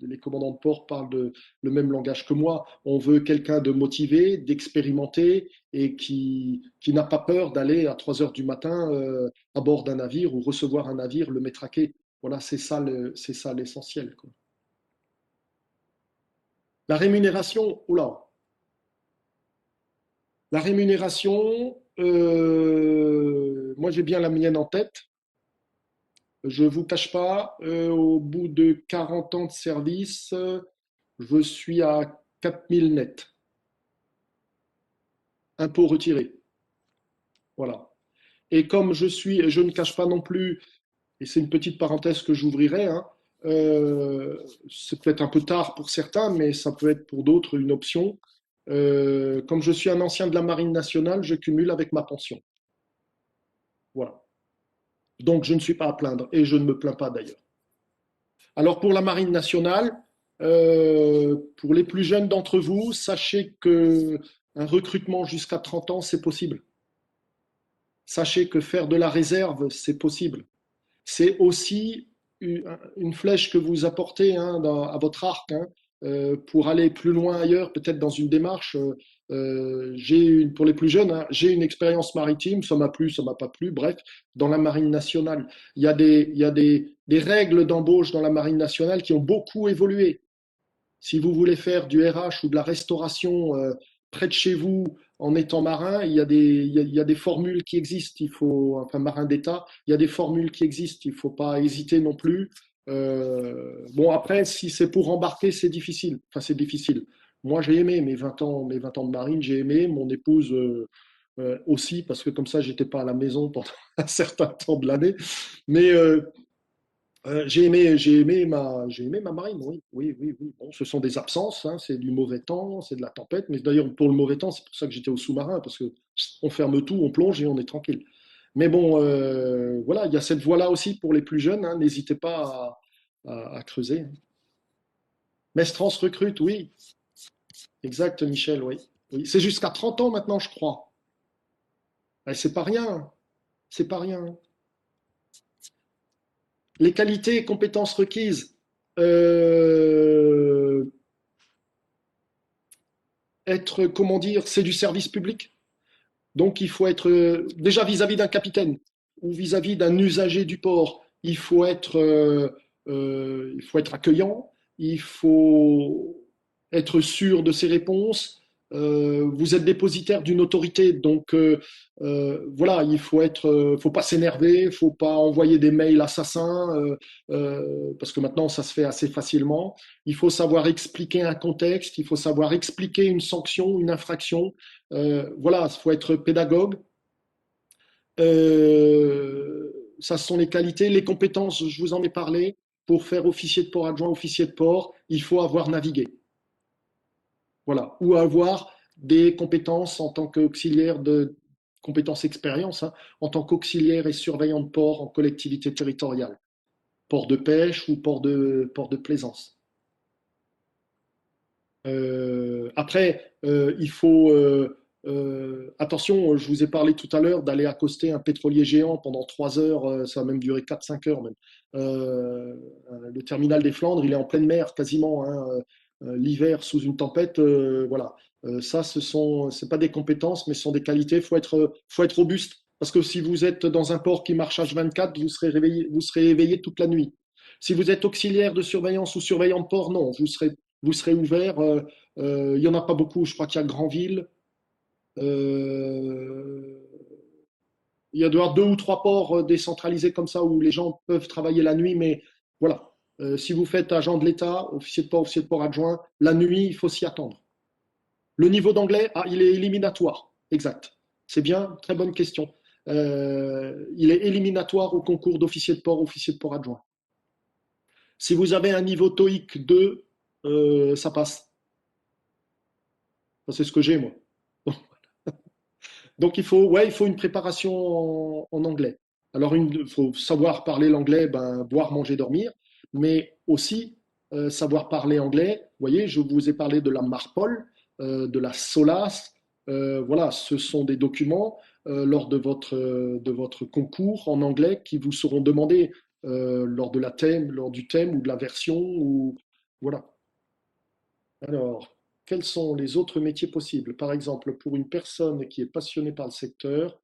les commandants de port parlent le même langage que moi. On veut quelqu'un de motivé, d'expérimenté et qui n'a pas peur d'aller à 3 heures du matin à bord d'un navire ou recevoir un navire, le mettre à quai. Voilà, c'est ça l'essentiel, quoi. La rémunération, oula, la rémunération, moi j'ai bien la mienne en tête. Je ne vous cache pas, au bout de 40 ans de service, je suis à 4000 net, impôts retirés. Voilà. Et comme je ne cache pas non plus, et c'est une petite parenthèse que j'ouvrirai, hein, c'est peut-être un peu tard pour certains, mais ça peut être pour d'autres une option. Comme je suis un ancien de la Marine nationale, je cumule avec ma pension. Voilà. Donc je ne suis pas à plaindre et je ne me plains pas d'ailleurs. Alors pour la Marine nationale, pour les plus jeunes d'entre vous, sachez que un recrutement jusqu'à 30 ans, c'est possible. Sachez que faire de la réserve, c'est possible. C'est aussi une flèche que vous apportez hein, à votre arc hein, pour aller plus loin ailleurs, peut-être dans une démarche. Pour les plus jeunes, hein, j'ai une expérience maritime, ça m'a plu, ça m'a pas plu, bref, dans la marine nationale. Il y a des règles d'embauche dans la marine nationale qui ont beaucoup évolué. Si vous voulez faire du RH ou de la restauration près de chez vous en étant marin, il y a des formules qui existent. Enfin, marin d'État, il y a des formules qui existent. Il ne faut pas hésiter non plus. Bon, après, si c'est pour embarquer, c'est difficile. Enfin, c'est difficile. Moi, j'ai aimé mes 20 ans de marine, j'ai aimé. Mon épouse aussi, parce que comme ça, j'étais pas à la maison pendant un certain temps de l'année. Mais J'ai aimé ma marine, oui, oui, oui, oui. Bon, ce sont des absences, hein, c'est du mauvais temps, c'est de la tempête. Mais d'ailleurs, pour le mauvais temps, c'est pour ça que j'étais au sous-marin, parce que on ferme tout, on plonge et on est tranquille. Mais bon, voilà, il y a cette voie-là aussi pour les plus jeunes, hein, n'hésitez pas à creuser. Mestrance recrute, oui, exact, Michel, oui. Oui. C'est jusqu'à 30 ans maintenant, je crois. C'est pas rien, c'est pas rien. Les qualités et compétences requises. Euh, Être, comment dire, c'est du service public. Donc il faut être, déjà vis-à-vis d'un capitaine ou vis-à-vis d'un usager du port, il faut être accueillant, il faut être sûr de ses réponses. Vous êtes dépositaire d'une autorité, donc voilà, faut pas s'énerver, faut pas envoyer des mails assassins, parce que maintenant ça se fait assez facilement. Il faut savoir expliquer un contexte, il faut savoir expliquer une sanction, une infraction. Voilà, il faut être pédagogue. Ça, ce sont les qualités. Les compétences, je vous en ai parlé. Pour faire officier de port adjoint, officier de port, il faut avoir navigué. Voilà. Ou avoir des compétences en tant qu'auxiliaire de compétences expérience, hein, en tant qu'auxiliaire et surveillant de port en collectivité territoriale, port de pêche ou port de plaisance. Après, il faut attention. Je vous ai parlé tout à l'heure d'aller accoster un pétrolier géant pendant 3 heures. Ça va même durer 4-5 heures même. Le terminal des Flandres, il est en pleine mer quasiment, hein, l'hiver sous une tempête. Voilà. Ça, c'est pas des compétences, mais ce sont des qualités. Faut être robuste. Parce que si vous êtes dans un port qui marche H24, vous serez éveillé toute la nuit. Si vous êtes auxiliaire de surveillance ou surveillant de port, non, vous serez ouvert. Il n'y en a pas beaucoup. Je crois qu'il y a Granville. Euh, il y a deux ou trois ports décentralisés comme ça où les gens peuvent travailler la nuit, mais voilà. Si vous faites agent de l'État, officier de port adjoint, la nuit, il faut s'y attendre. Le niveau d'anglais, il est éliminatoire. Exact. C'est bien, très bonne question. Il est éliminatoire au concours d'officier de port, officier de port adjoint. Si vous avez un niveau TOEIC 2, ça passe. C'est ce que j'ai, moi. Donc il faut une préparation en anglais. Alors il faut savoir parler l'anglais, ben, boire, manger, dormir, mais aussi savoir parler anglais. Vous voyez, je vous ai parlé de la Marpol, de la SOLAS. Voilà, ce sont des documents lors de votre concours en anglais qui vous seront demandés lors du thème ou de la version. Voilà. Alors, quels sont les autres métiers possibles? Par exemple, pour une personne qui est passionnée par le secteur,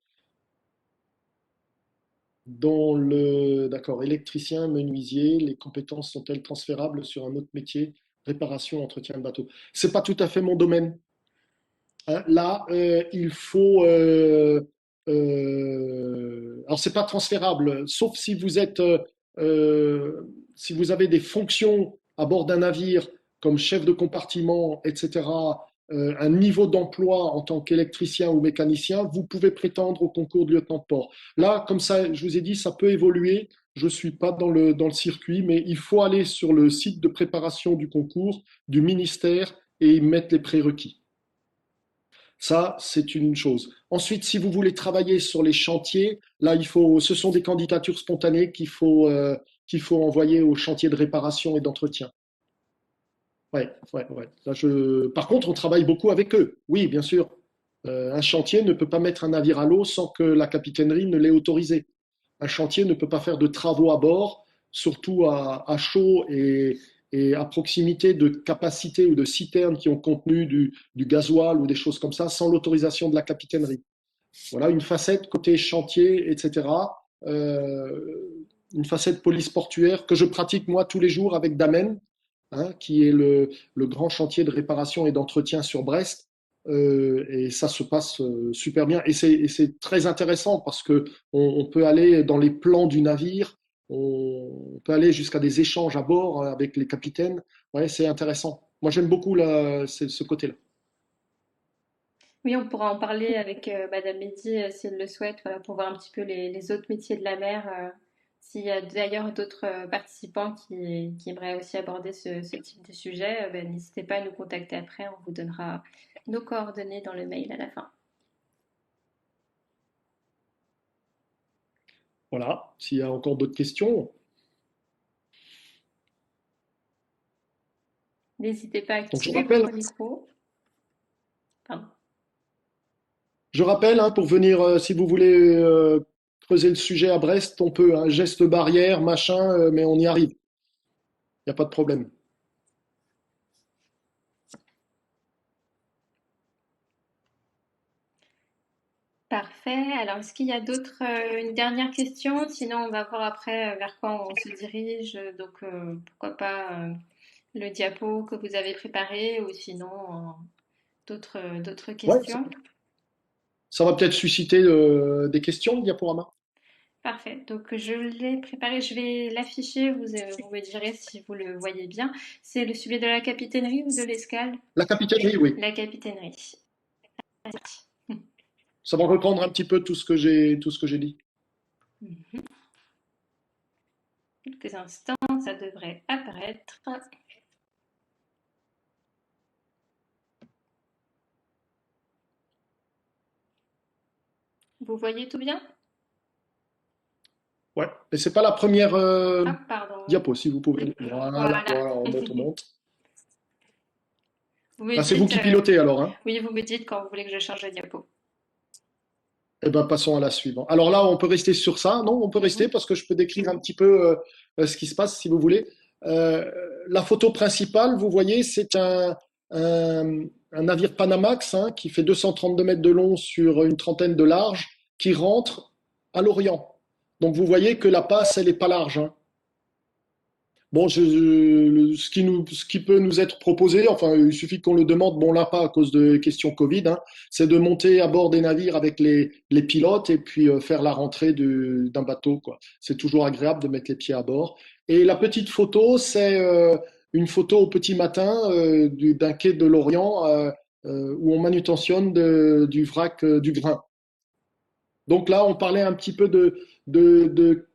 d'accord, électricien, menuisier, les compétences sont-elles transférables sur un autre métier? Réparation, entretien de bateau. C'est pas tout à fait mon domaine. Hein. Là, il faut. Alors, c'est pas transférable, sauf si vous avez des fonctions à bord d'un navire comme chef de compartiment, etc., un niveau d'emploi en tant qu'électricien ou mécanicien, vous pouvez prétendre au concours de lieutenant de port. Là, comme ça, je vous ai dit, ça peut évoluer. Je ne suis pas dans le circuit, mais il faut aller sur le site de préparation du concours du ministère et y mettre les prérequis. Ça, c'est une chose. Ensuite, si vous voulez travailler sur les chantiers, là, ce sont des candidatures spontanées qu'il faut envoyer aux chantiers de réparation et d'entretien. Ouais, ouais, ouais. Par contre, on travaille beaucoup avec eux. Oui, bien sûr. Un chantier ne peut pas mettre un navire à l'eau sans que la capitainerie ne l'ait autorisé. Un chantier ne peut pas faire de travaux à bord, surtout à chaud et à proximité de capacités ou de citernes qui ont contenu du gasoil ou des choses comme ça, sans l'autorisation de la capitainerie. Voilà une facette côté chantier, etc. Une facette police portuaire que je pratique moi tous les jours avec Damen, hein, qui est le grand chantier de réparation et d'entretien sur Brest. Et ça se passe super bien. Et c'est très intéressant parce que on peut aller dans les plans du navire, on peut aller jusqu'à des échanges à bord avec les capitaines. Ouais, c'est intéressant. Moi, j'aime beaucoup ce côté-là. Oui, on pourra en parler avec Madame Mehdi si elle le souhaite, voilà, pour voir un petit peu les autres métiers de la mer. S'il y a d'ailleurs d'autres participants qui aimeraient aussi aborder ce type de sujet, ben, n'hésitez pas à nous contacter après, on vous donnera nos coordonnées dans le mail à la fin. Voilà, s'il y a encore d'autres questions. N'hésitez pas à Donc activer votre micro. Pardon. je rappelle, hein, pour venir, si vous voulez creuser le sujet à Brest, on peut, un geste barrière, machin, mais on y arrive. Il n'y a pas de problème. Parfait. Alors, est-ce qu'il y a une dernière question? Sinon, on va voir après vers quoi on se dirige. Donc, pourquoi pas le diapo que vous avez préparé ou sinon d'autres Ouais, questions? ça va peut-être susciter des questions, Diaporama. Parfait. Donc, je l'ai préparé. Je vais l'afficher. Vous me direz si vous le voyez bien. C'est le sujet de la capitainerie ou de l'escale? La capitainerie, oui. La capitainerie. Ça va reprendre un petit peu tout ce que j'ai dit. Quelques instants, ça devrait apparaître. Vous voyez tout bien? Ouais, et c'est pas la première Ah, pardon. diapo, si vous pouvez. Voilà, on monte. Vous me Ah, c'est vous qui dites, pilotez alors, hein? oui, vous me dites quand vous voulez que je change de diapo. Eh bien, passons à la suivante. Alors là, on peut rester sur ça. Non, on peut rester parce que je peux décrire un petit peu ce qui se passe, si vous voulez. Euh, la photo principale, vous voyez, c'est un navire Panamax hein, qui fait 232 mètres de long sur une trentaine de large, qui rentre à l'Orient. Donc, vous voyez que la passe, elle n'est pas large. Hein. Bon, ce qui peut nous être proposé, enfin, il suffit qu'on le demande, bon, là, pas à cause de questions Covid, hein, c'est de monter à bord des navires avec les pilotes et puis faire la rentrée d'un bateau, quoi. C'est toujours agréable de mettre les pieds à bord. Et la petite photo, c'est une photo au petit matin d'un quai de l'Orient où on manutentionne du vrac du grain. Donc là, on parlait un petit peu de, de,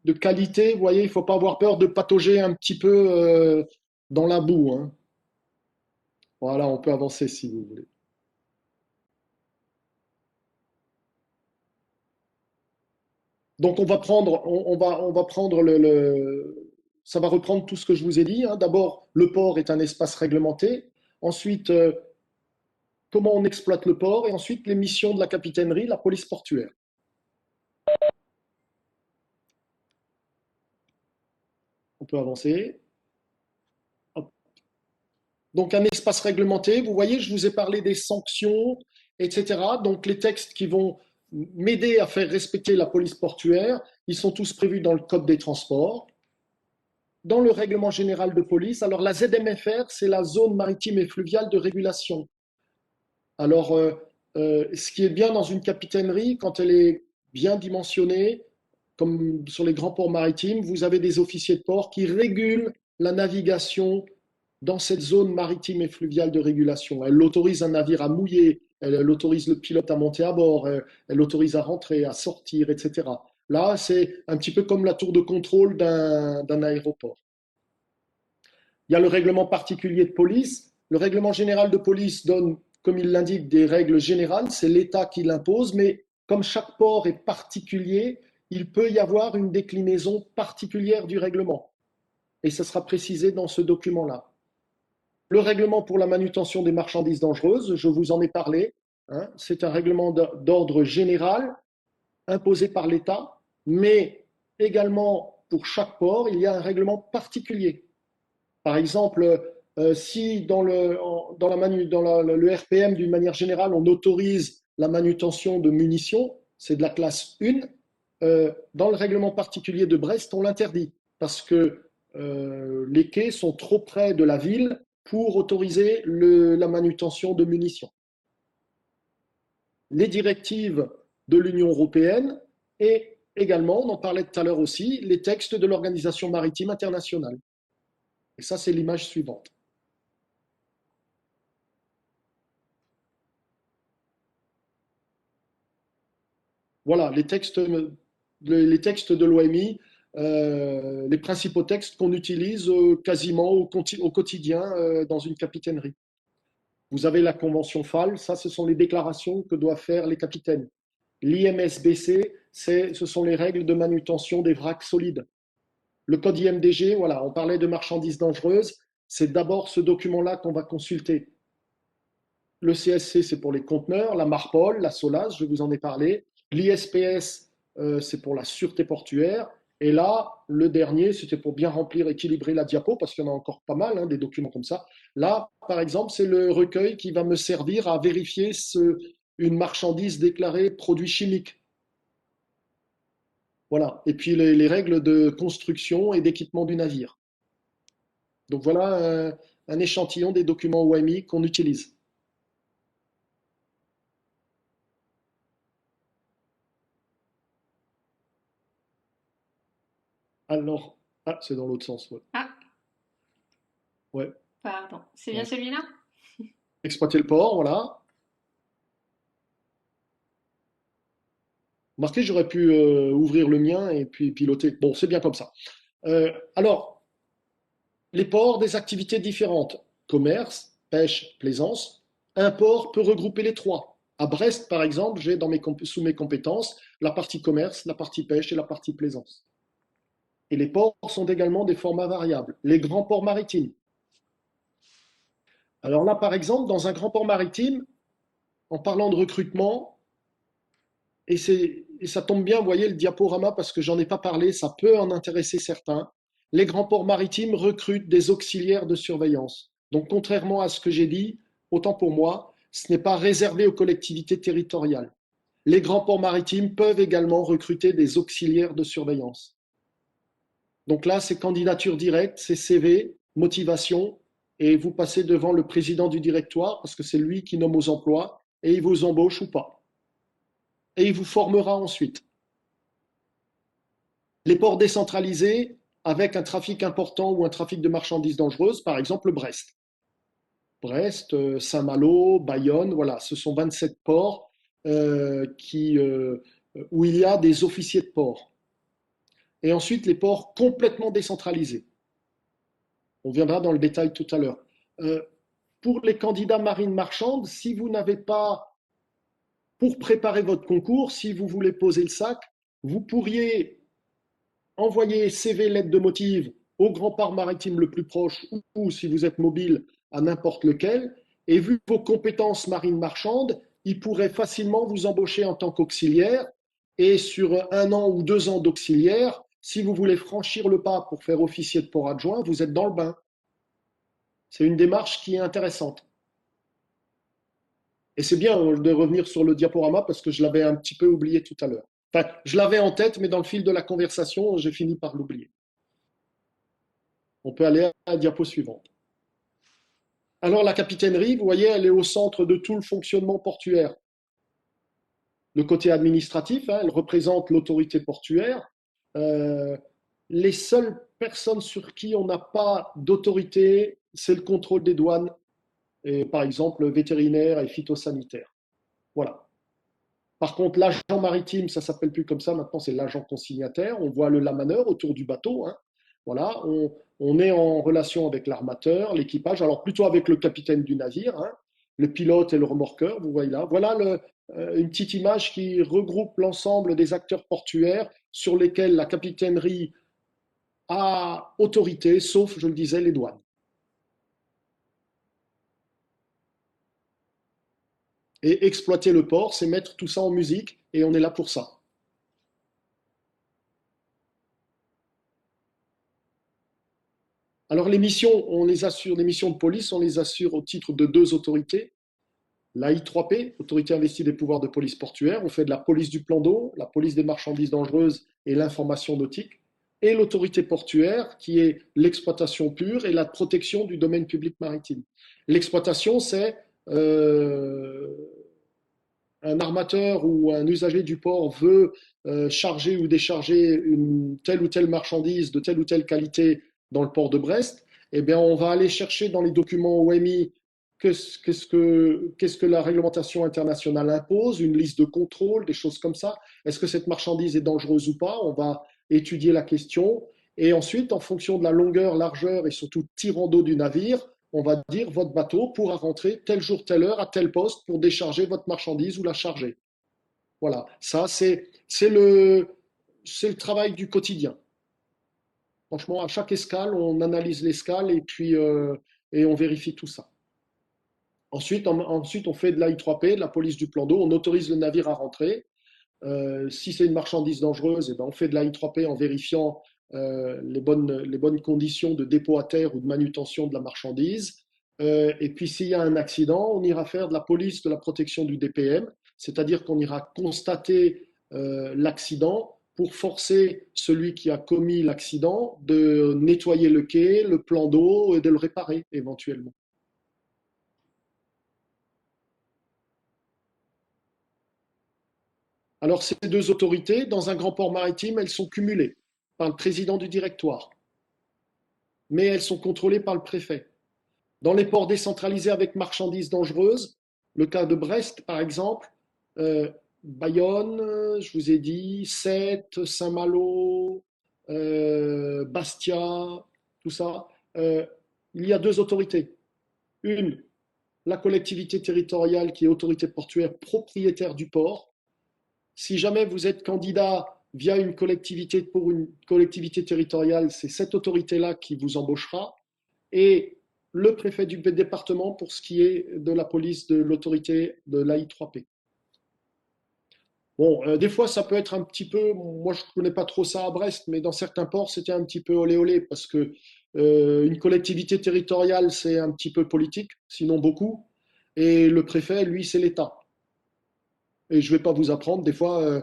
de qualité. Vous voyez, il ne faut pas avoir peur de patauger un petit peu dans la boue. Hein. Voilà, on peut avancer si vous voulez. Donc on va prendre ça va reprendre tout ce que je vous ai dit. Hein. D'abord, le port est un espace réglementé. Ensuite, comment on exploite le port. Et ensuite, les missions de la capitainerie, la police portuaire. On peut avancer. Hop. Donc un espace réglementé, vous voyez, je vous ai parlé des sanctions, etc. Donc les textes qui vont m'aider à faire respecter la police portuaire, ils sont tous prévus dans le Code des transports, dans le règlement général de police. Alors la ZMFR, c'est la zone maritime et fluviale de régulation. Alors ce qui est bien dans une capitainerie, quand elle est bien dimensionnée, comme sur les grands ports maritimes, vous avez des officiers de port qui régulent la navigation dans cette zone maritime et fluviale de régulation. Elle autorise un navire à mouiller, elle autorise le pilote à monter à bord, elle autorise à rentrer, à sortir, etc. Là, c'est un petit peu comme la tour de contrôle d'un aéroport. Il y a le règlement particulier de police. Le règlement général de police donne, comme il l'indique, des règles générales. C'est l'État qui l'impose, mais comme chaque port est particulier, il peut y avoir une déclinaison particulière du règlement. Et ça sera précisé dans ce document-là. Le règlement pour la manutention des marchandises dangereuses, je vous en ai parlé. Hein, c'est un règlement d'ordre général imposé par l'État, mais également pour chaque port, il y a un règlement particulier. Par exemple, si le RPM, d'une manière générale, on autorise la manutention de munitions, c'est de la classe 1, dans le règlement particulier de Brest, on l'interdit parce que les quais sont trop près de la ville pour autoriser la manutention de munitions. Les directives de l'Union européenne et également, on en parlait tout à l'heure aussi, les textes de l'Organisation maritime internationale. Et ça, c'est l'image suivante. Voilà, les textes de l'OMI les principaux textes qu'on utilise quasiment au quotidien dans une capitainerie. Vous avez la convention FAL, ça ce sont les déclarations que doivent faire les capitaines. L'IMSBC, ce sont les règles de manutention des vracs solides. Le code IMDG, voilà, on parlait de marchandises dangereuses, c'est d'abord ce document-là qu'on va consulter. Le CSC, c'est pour les conteneurs, la MARPOL, la SOLAS, je vous en ai parlé. L'ISPS, c'est pour la sûreté portuaire. Et là, le dernier, c'était pour bien remplir, équilibrer la diapo, parce qu'il y en a encore pas mal, hein, des documents comme ça. Là, par exemple, c'est le recueil qui va me servir à vérifier une marchandise déclarée produit chimique. Voilà. Et puis les règles de construction et d'équipement du navire. Donc voilà un échantillon des documents OMI qu'on utilise. Alors, ah, c'est dans l'autre sens. Ouais. Ah, Ouais. pardon. C'est bien Ouais. celui-là? Exploiter le port, voilà. Marqué, j'aurais pu ouvrir le mien et puis piloter. Bon, c'est bien comme ça. Alors, les ports, des activités différentes. Commerce, pêche, plaisance. Un port peut regrouper les trois. À Brest, par exemple, j'ai sous mes compétences la partie commerce, la partie pêche et la partie plaisance. Et les ports sont également des formats variables. Les grands ports maritimes. Alors là, par exemple, dans un grand port maritime, en parlant de recrutement, et ça tombe bien, vous voyez le diaporama, parce que j'en ai pas parlé, ça peut en intéresser certains. Les grands ports maritimes recrutent des auxiliaires de surveillance. Donc, contrairement à ce que j'ai dit, autant pour moi, ce n'est pas réservé aux collectivités territoriales. Les grands ports maritimes peuvent également recruter des auxiliaires de surveillance. Donc là, c'est candidature directe, c'est CV, motivation, et vous passez devant le président du directoire, parce que c'est lui qui nomme aux emplois, et il vous embauche ou pas. Et il vous formera ensuite. Les ports décentralisés, avec un trafic important ou un trafic de marchandises dangereuses, par exemple Brest. Brest, Saint-Malo, Bayonne, voilà, ce sont 27 ports où il y a des officiers de port. Et ensuite, les ports complètement décentralisés. On viendra dans le détail tout à l'heure. Pour les candidats marine marchande, si vous n'avez pas, pour préparer votre concours, si vous voulez poser le sac, vous pourriez envoyer CV, lettre de motive au grand port maritime le plus proche ou si vous êtes mobile, à n'importe lequel. Et vu vos compétences marine marchande, ils pourraient facilement vous embaucher en tant qu'auxiliaire. Et sur 1 an ou 2 ans d'auxiliaire, si vous voulez franchir le pas pour faire officier de port adjoint, vous êtes dans le bain. C'est une démarche qui est intéressante. Et c'est bien de revenir sur le diaporama parce que je l'avais un petit peu oublié tout à l'heure. Enfin, je l'avais en tête, mais dans le fil de la conversation, j'ai fini par l'oublier. On peut aller à la diapo suivante. Alors la capitainerie, vous voyez, elle est au centre de tout le fonctionnement portuaire. Le côté administratif, hein, elle représente l'autorité portuaire. Les seules personnes sur qui on n'a pas d'autorité, c'est le contrôle des douanes, et, par exemple vétérinaire et phytosanitaire. Voilà. Par contre, l'agent maritime, ça s'appelle plus comme ça, maintenant c'est l'agent consignataire. On voit le lamaneur autour du bateau. Hein. Voilà, on est en relation avec l'armateur, l'équipage, alors plutôt avec le capitaine du navire, hein, le pilote et le remorqueur, vous voyez là. Voilà une petite image qui regroupe l'ensemble des acteurs portuaires sur lesquels la capitainerie a autorité, sauf, je le disais, les douanes. Et exploiter le port, c'est mettre tout ça en musique, et on est là pour ça. Alors les missions, on les assure, les missions de police, on les assure au titre de 2 autorités. La I3P, Autorité investie des pouvoirs de police portuaire, on fait de la police du plan d'eau, la police des marchandises dangereuses et l'information nautique. Et l'autorité portuaire, qui est l'exploitation pure et la protection du domaine public maritime. L'exploitation, c'est un armateur ou un usager du port veut charger ou décharger une telle ou telle marchandise de telle ou telle qualité dans le port de Brest, eh bien, on va aller chercher dans les documents OMI qu'est-ce que la réglementation internationale impose, une liste de contrôle, des choses comme ça. Est-ce que cette marchandise est dangereuse ou pas? On va étudier la question. Et ensuite, en fonction de la longueur, largeur et surtout tirant d'eau du navire, on va dire votre bateau pourra rentrer tel jour, telle heure, à tel poste pour décharger votre marchandise ou la charger. Voilà, ça c'est le travail du quotidien. Franchement, à chaque escale, on analyse l'escale et on vérifie tout ça. Ensuite, on fait de l'AI3P, de la police du plan d'eau, on autorise le navire à rentrer. Si c'est une marchandise dangereuse, eh ben, on fait de l'AI3P en vérifiant les bonnes conditions de dépôt à terre ou de manutention de la marchandise. Et puis s'il y a un accident, on ira faire de la police de la protection du DPM, c'est-à-dire qu'on ira constater l'accident pour forcer celui qui a commis l'accident de nettoyer le quai, le plan d'eau et de le réparer éventuellement. Alors ces deux autorités, dans un grand port maritime, elles sont cumulées par le président du directoire, mais elles sont contrôlées par le préfet. Dans les ports décentralisés avec marchandises dangereuses, le cas de Brest par exemple, Bayonne, je vous ai dit, Sète, Saint-Malo, Bastia, tout ça, il y a deux autorités. Une, la collectivité territoriale qui est autorité portuaire propriétaire du port. Si jamais vous êtes candidat via une collectivité pour une collectivité territoriale, c'est cette autorité-là qui vous embauchera. Et le préfet du département pour ce qui est de la police de l'autorité de l'AI3P. Bon, des fois, ça peut être un petit peu, moi je ne connais pas trop ça à Brest, mais dans certains ports, c'était un petit peu olé olé, parce que une collectivité territoriale, c'est un petit peu politique, sinon beaucoup, et le préfet, lui, c'est l'État. Et je ne vais pas vous apprendre, des fois,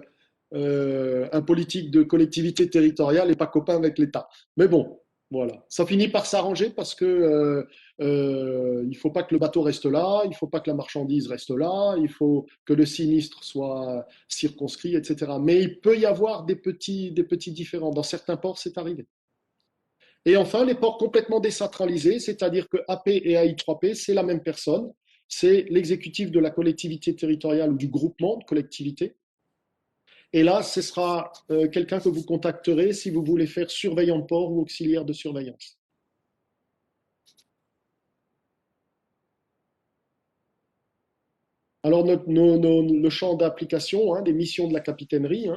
un politique de collectivité territoriale n'est pas copain avec l'État. Mais bon, voilà. Ça finit par s'arranger parce que il ne faut pas que le bateau reste là, il ne faut pas que la marchandise reste là, il faut que le sinistre soit circonscrit, etc. Mais il peut y avoir des petits différends. Dans certains ports, c'est arrivé. Et enfin, les ports complètement décentralisés, c'est-à-dire que AP et AI3P, c'est la même personne. C'est l'exécutif de la collectivité territoriale ou du groupement de collectivités. Et là, ce sera quelqu'un que vous contacterez si vous voulez faire surveillant de port ou auxiliaire de surveillance. Alors, le champ d'application des missions de la capitainerie,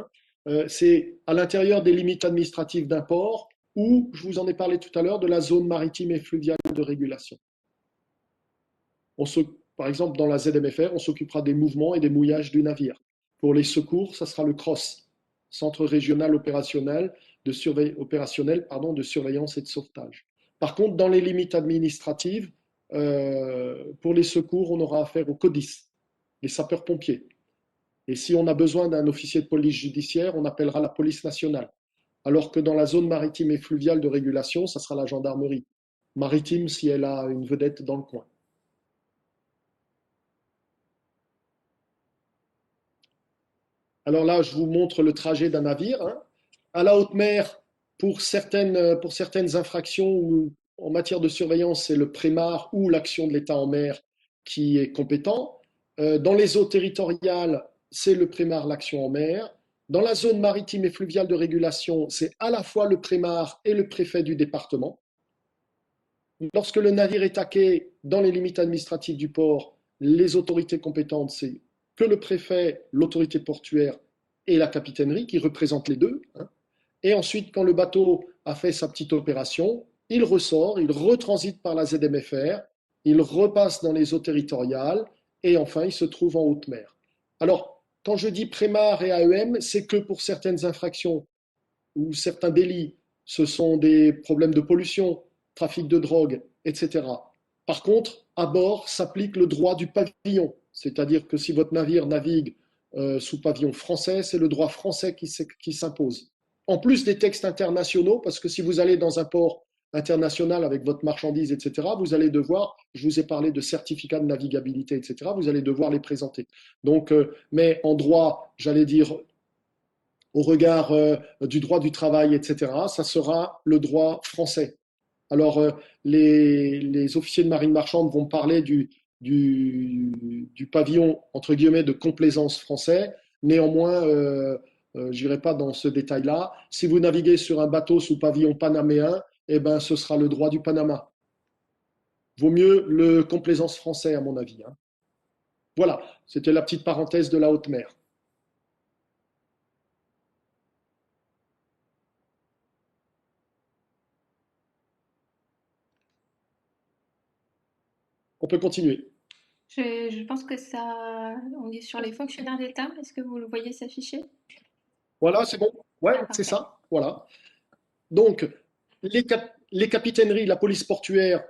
c'est à l'intérieur des limites administratives d'un port ou, je vous en ai parlé tout à l'heure, de la zone maritime et fluviale de régulation. Par exemple, dans la ZMFR, on s'occupera des mouvements et des mouillages du navire. Pour les secours, ça sera le CROSS, Centre régional opérationnel de surveillance et de sauvetage. Par contre, dans les limites administratives, pour les secours, on aura affaire au CODIS, les sapeurs-pompiers. Et si on a besoin d'un officier de police judiciaire, on appellera la police nationale. Alors que dans la zone maritime et fluviale de régulation, ça sera la gendarmerie maritime si elle a une vedette dans le coin. Alors là, je vous montre le trajet d'un navire. À la haute mer, pour certaines infractions ou en matière de surveillance, c'est le prémar ou l'action de l'État en mer qui est compétent. Dans les eaux territoriales, c'est le prémar, l'action en mer. Dans la zone maritime et fluviale de régulation, c'est à la fois le prémar et le préfet du département. Lorsque le navire est taqué dans les limites administratives du port, les autorités compétentes, c'est que le préfet, l'autorité portuaire et la capitainerie qui représentent les deux. Et ensuite, quand le bateau a fait sa petite opération, il ressort, il retransite par la ZMFR, il repasse dans les eaux territoriales et enfin, il se trouve en haute mer. Alors, quand je dis prémar et AEM, c'est que pour certaines infractions ou certains délits, ce sont des problèmes de pollution, trafic de drogue, etc. Par contre, à bord s'applique le droit du pavillon, c'est-à-dire que si votre navire navigue sous pavillon français, c'est le droit français qui s'impose. En plus des textes internationaux, parce que si vous allez dans un port international avec votre marchandise, etc., vous allez devoir, je vous ai parlé de certificats de navigabilité, etc., vous allez devoir les présenter. Donc, mais en droit, j'allais dire, au regard du droit du travail, etc., ça sera le droit français. Alors, les officiers de marine marchande vont parler du pavillon, entre guillemets, de complaisance français. Néanmoins, J'irai pas dans ce détail-là. Si vous naviguez sur un bateau sous pavillon panaméen, eh ben, ce sera le droit du Panama. Vaut mieux le complaisance français, à mon avis, hein. Voilà, c'était la petite parenthèse de la haute mer. On peut continuer. Je pense que ça, on est sur les fonctionnaires d'État. Est-ce que vous le voyez s'afficher? Voilà, c'est bon. Ouais, Ah, c'est parfait. ça. Voilà. Donc, les capitaineries, la police portuaire,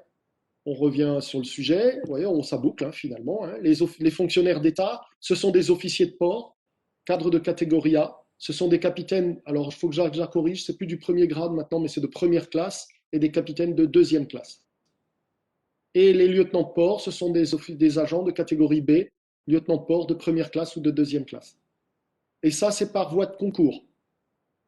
on revient sur le sujet. Vous voyez, ça boucle hein, finalement, hein. Les fonctionnaires d'État, ce sont des officiers de port, cadres de catégorie A. Ce sont des capitaines, alors il faut que je la corrige, c'est plus du premier grade maintenant, mais c'est de première classe, et des capitaines de deuxième classe. Et les lieutenants de port, ce sont des agents de catégorie B, lieutenants de port de première classe ou de deuxième classe. Et ça, c'est par voie de concours.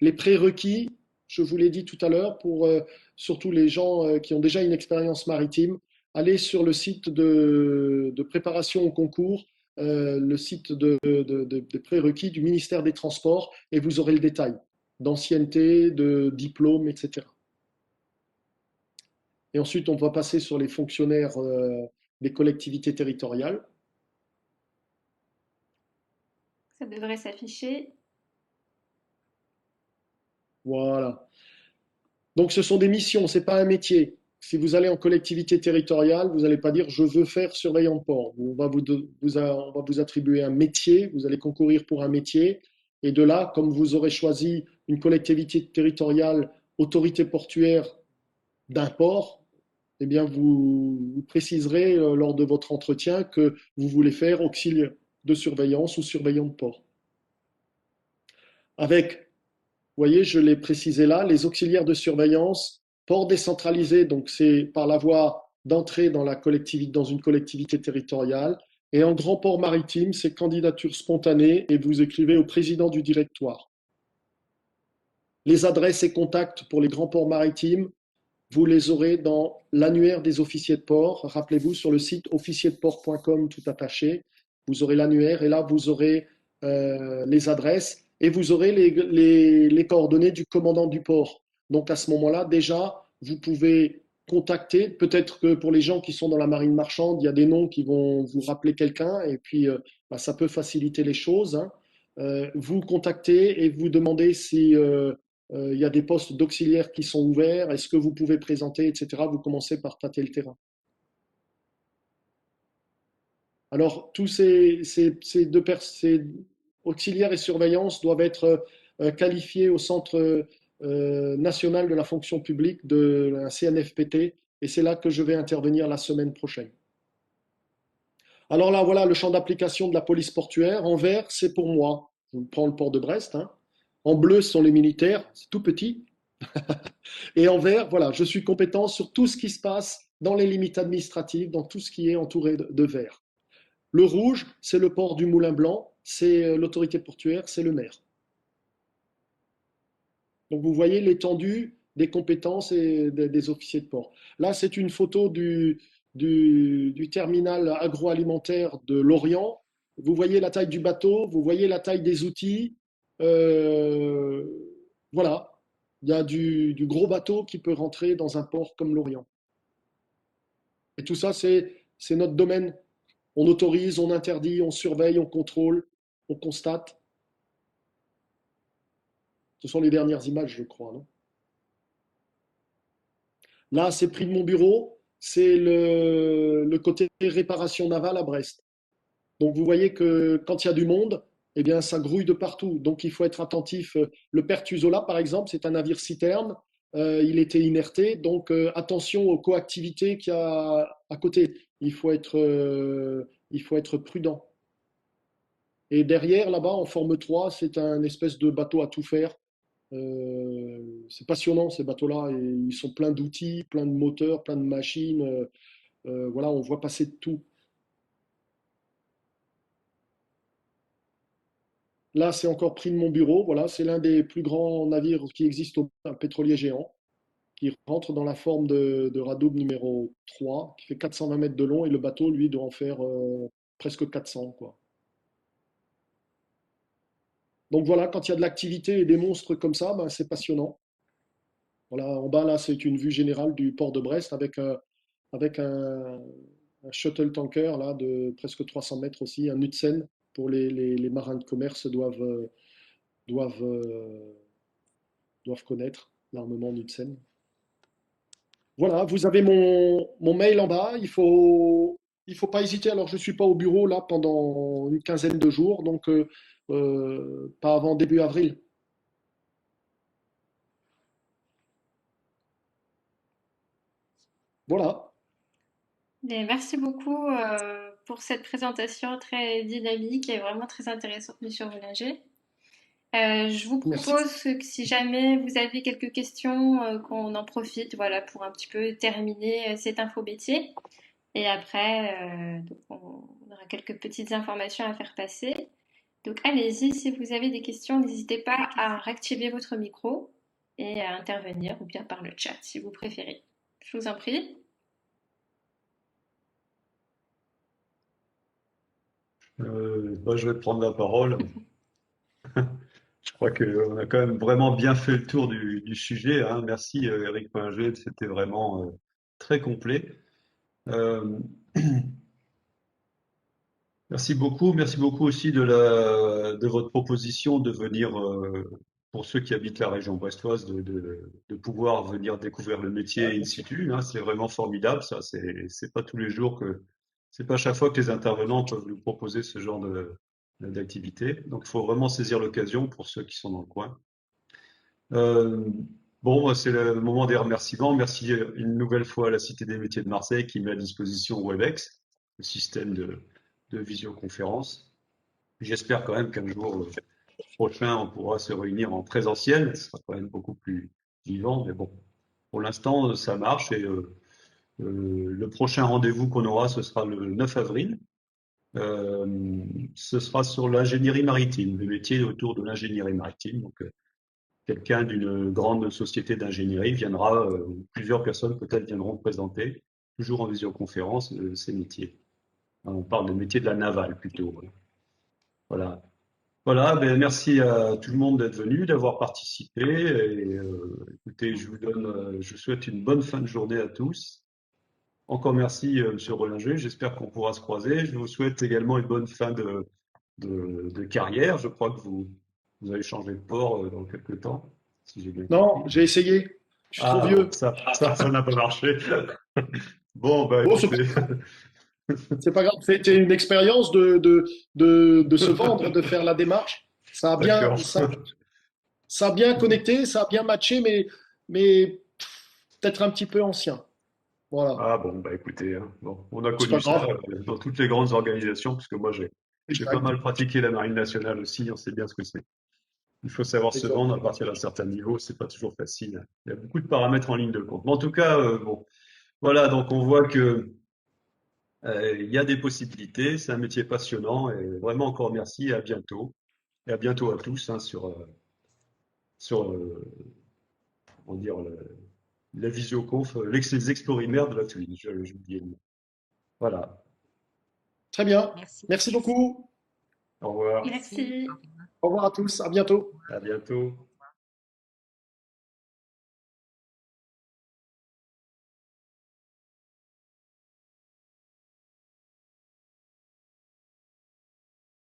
Les prérequis, je vous l'ai dit tout à l'heure, pour surtout les gens qui ont déjà une expérience maritime, allez sur le site de préparation au concours, le site de prérequis du ministère des Transports, et vous aurez le détail d'ancienneté, de diplôme, etc. Et ensuite, on va passer sur les fonctionnaires des collectivités territoriales. Ça devrait s'afficher. Voilà. Donc, ce sont des missions, ce n'est pas un métier. Si vous allez en collectivité territoriale, vous n'allez pas dire je veux faire surveillant de port. On va vous attribuer un métier, vous allez concourir pour un métier. Et de là, comme vous aurez choisi une collectivité territoriale, autorité portuaire d'un port, eh bien vous préciserez lors de votre entretien que vous voulez faire auxiliaire de surveillance ou surveillant de port. Avec, vous voyez, je l'ai précisé là, les auxiliaires de surveillance, port décentralisé, donc c'est par la voie d'entrée dans dans une collectivité territoriale. Et en grand port maritime, c'est candidature spontanée et vous écrivez au président du directoire. Les adresses et contacts pour les grands ports maritimes, vous les aurez dans l'annuaire des officiers de port. Rappelez-vous, sur le site officiersdeport.com, tout attaché, vous aurez l'annuaire et là, vous aurez les adresses et vous aurez les coordonnées du commandant du port. Donc à ce moment-là, déjà, vous pouvez contacter, peut-être que pour les gens qui sont dans la marine marchande, il y a des noms qui vont vous rappeler quelqu'un et puis ça peut faciliter les choses, hein. Vous contactez et vous demandez si il y a des postes d'auxiliaires qui sont ouverts, est-ce que vous pouvez présenter, etc. Vous commencez par tâter le terrain. Alors, tous ces auxiliaires et surveillance doivent être qualifiés au Centre national de la fonction publique de la CNFPT, et c'est là que je vais intervenir la semaine prochaine. Alors là, voilà le champ d'application de la police portuaire. En vert, c'est pour moi. Je prends le port de Brest, hein. En bleu, ce sont les militaires, c'est tout petit. Et en vert, voilà, je suis compétent sur tout ce qui se passe dans les limites administratives, dans tout ce qui est entouré de vert. Le rouge, c'est le port du Moulin Blanc, c'est l'autorité portuaire, c'est le maire. Donc vous voyez l'étendue des compétences et des officiers de port. Là, c'est une photo du terminal agroalimentaire de Lorient. Vous voyez la taille du bateau, vous voyez la taille des outils. Euh, voilà, il y a du gros bateau qui peut rentrer dans un port comme Lorient. Et tout ça, c'est notre domaine. On autorise, on interdit, on surveille, on contrôle, on constate. Ce sont les dernières images, je crois, non? Là, c'est pris de mon bureau, c'est le côté réparation navale à Brest. Donc vous voyez que quand il y a du monde, eh bien ça grouille de partout. Donc il faut être attentif. Le Pertusola, par exemple, c'est un navire citerne. Il était inerté, donc attention aux coactivités qu'il y a à côté. Il faut être prudent. Et derrière, là-bas, en forme 3, c'est un espèce de bateau à tout faire. C'est passionnant ces bateaux-là. Et ils sont pleins d'outils, pleins de moteurs, pleins de machines. Voilà, on voit passer de tout. Là, c'est encore pris de mon bureau. Voilà, c'est l'un des plus grands navires qui existent un pétrolier géant, qui rentre dans la forme de Radoub numéro 3, qui fait 420 mètres de long, et le bateau, lui, doit en faire presque 400, quoi. Donc voilà, quand il y a de l'activité et des monstres comme ça, ben, c'est passionnant. Voilà, en bas, là, c'est une vue générale du port de Brest avec un shuttle tanker là, de presque 300 mètres aussi, un Knudsen pour les marins de commerce doivent, euh, doivent connaître l'armement Knudsen. Voilà, vous avez mon mail en bas. Il faut pas hésiter. Alors, je ne suis pas au bureau là pendant une quinzaine de jours, donc pas avant début avril. Voilà. Et merci beaucoup pour cette présentation très dynamique et vraiment très intéressante, Monsieur Rollinger. Je vous Merci. propose que si jamais vous avez quelques questions, qu'on en profite, voilà, pour un petit peu terminer cette info métier. Et après, donc on aura quelques petites informations à faire passer. Donc allez-y, si vous avez des questions, n'hésitez pas à réactiver votre micro et à intervenir, ou bien par le chat si vous préférez. Je vous en prie. Moi, je vais prendre la parole. Je crois qu'on a quand même vraiment bien fait le tour du sujet, hein. Merci Eric Pinger, c'était vraiment très complet. Euh, merci beaucoup aussi de votre proposition de venir, pour ceux qui habitent la région brestoise, de pouvoir venir découvrir le métier in situ, hein. C'est vraiment formidable, ça. C'est pas tous les jours c'est pas chaque fois que les intervenants peuvent nous proposer ce genre d'activité. Donc, il faut vraiment saisir l'occasion pour ceux qui sont dans le coin. Euh, bon, c'est le moment des remerciements. Merci une nouvelle fois à la Cité des métiers de Marseille qui met à disposition Webex, le système de visioconférence. J'espère quand même qu'un jour prochain, on pourra se réunir en présentiel. Ce sera quand même beaucoup plus vivant, mais bon, pour l'instant, ça marche. Et le prochain rendez-vous qu'on aura, ce sera le 9 avril. Ce sera sur l'ingénierie maritime, le métier autour de l'ingénierie maritime. Donc, quelqu'un d'une grande société d'ingénierie viendra, plusieurs personnes peut-être viendront présenter, toujours en visioconférence, ces métiers. On parle des métiers de la navale plutôt. Voilà. Voilà, ben merci à tout le monde d'être venu, d'avoir participé. Et écoutez, je vous souhaite une bonne fin de journée à tous. Encore merci, Monsieur Rollinger. J'espère qu'on pourra se croiser. Je vous souhaite également une bonne fin de carrière. Je crois que vous allez changer de port dans quelques temps, si j'ai bien Non, compris. j'ai essayé. Je suis trop Ah, vieux. bon, ça n'a pas marché. Bon, bah Bon, écoutez. c'est pas grave. C'était une expérience de se vendre, de faire la démarche. Ça a bien, D'accord. ça, ça a bien connecté, ça a bien matché, mais peut-être un petit peu ancien. Voilà. Ah bon, bah écoutez, hein, bon, on a C'est pas connu ça grave. dans toutes les grandes organisations, puisque moi j'ai pas Exact. mal pratiqué la marine nationale aussi, on sait bien ce que c'est. Il faut savoir se Exact. vendre à partir d'un certain niveau, c'est pas toujours facile. Il y a beaucoup de paramètres en ligne de compte. Mais en tout cas, bon, voilà, donc on voit que il y a des possibilités, c'est un métier passionnant et vraiment encore merci et à bientôt. Et à bientôt à tous, hein, sur comment dire, la visioconf, les explorimères de la Twin. J'ai oublié le mot. Voilà. Très bien. Merci. Merci beaucoup. Au revoir. Merci. Merci. Au revoir. Au revoir à tous. À bientôt. À bientôt.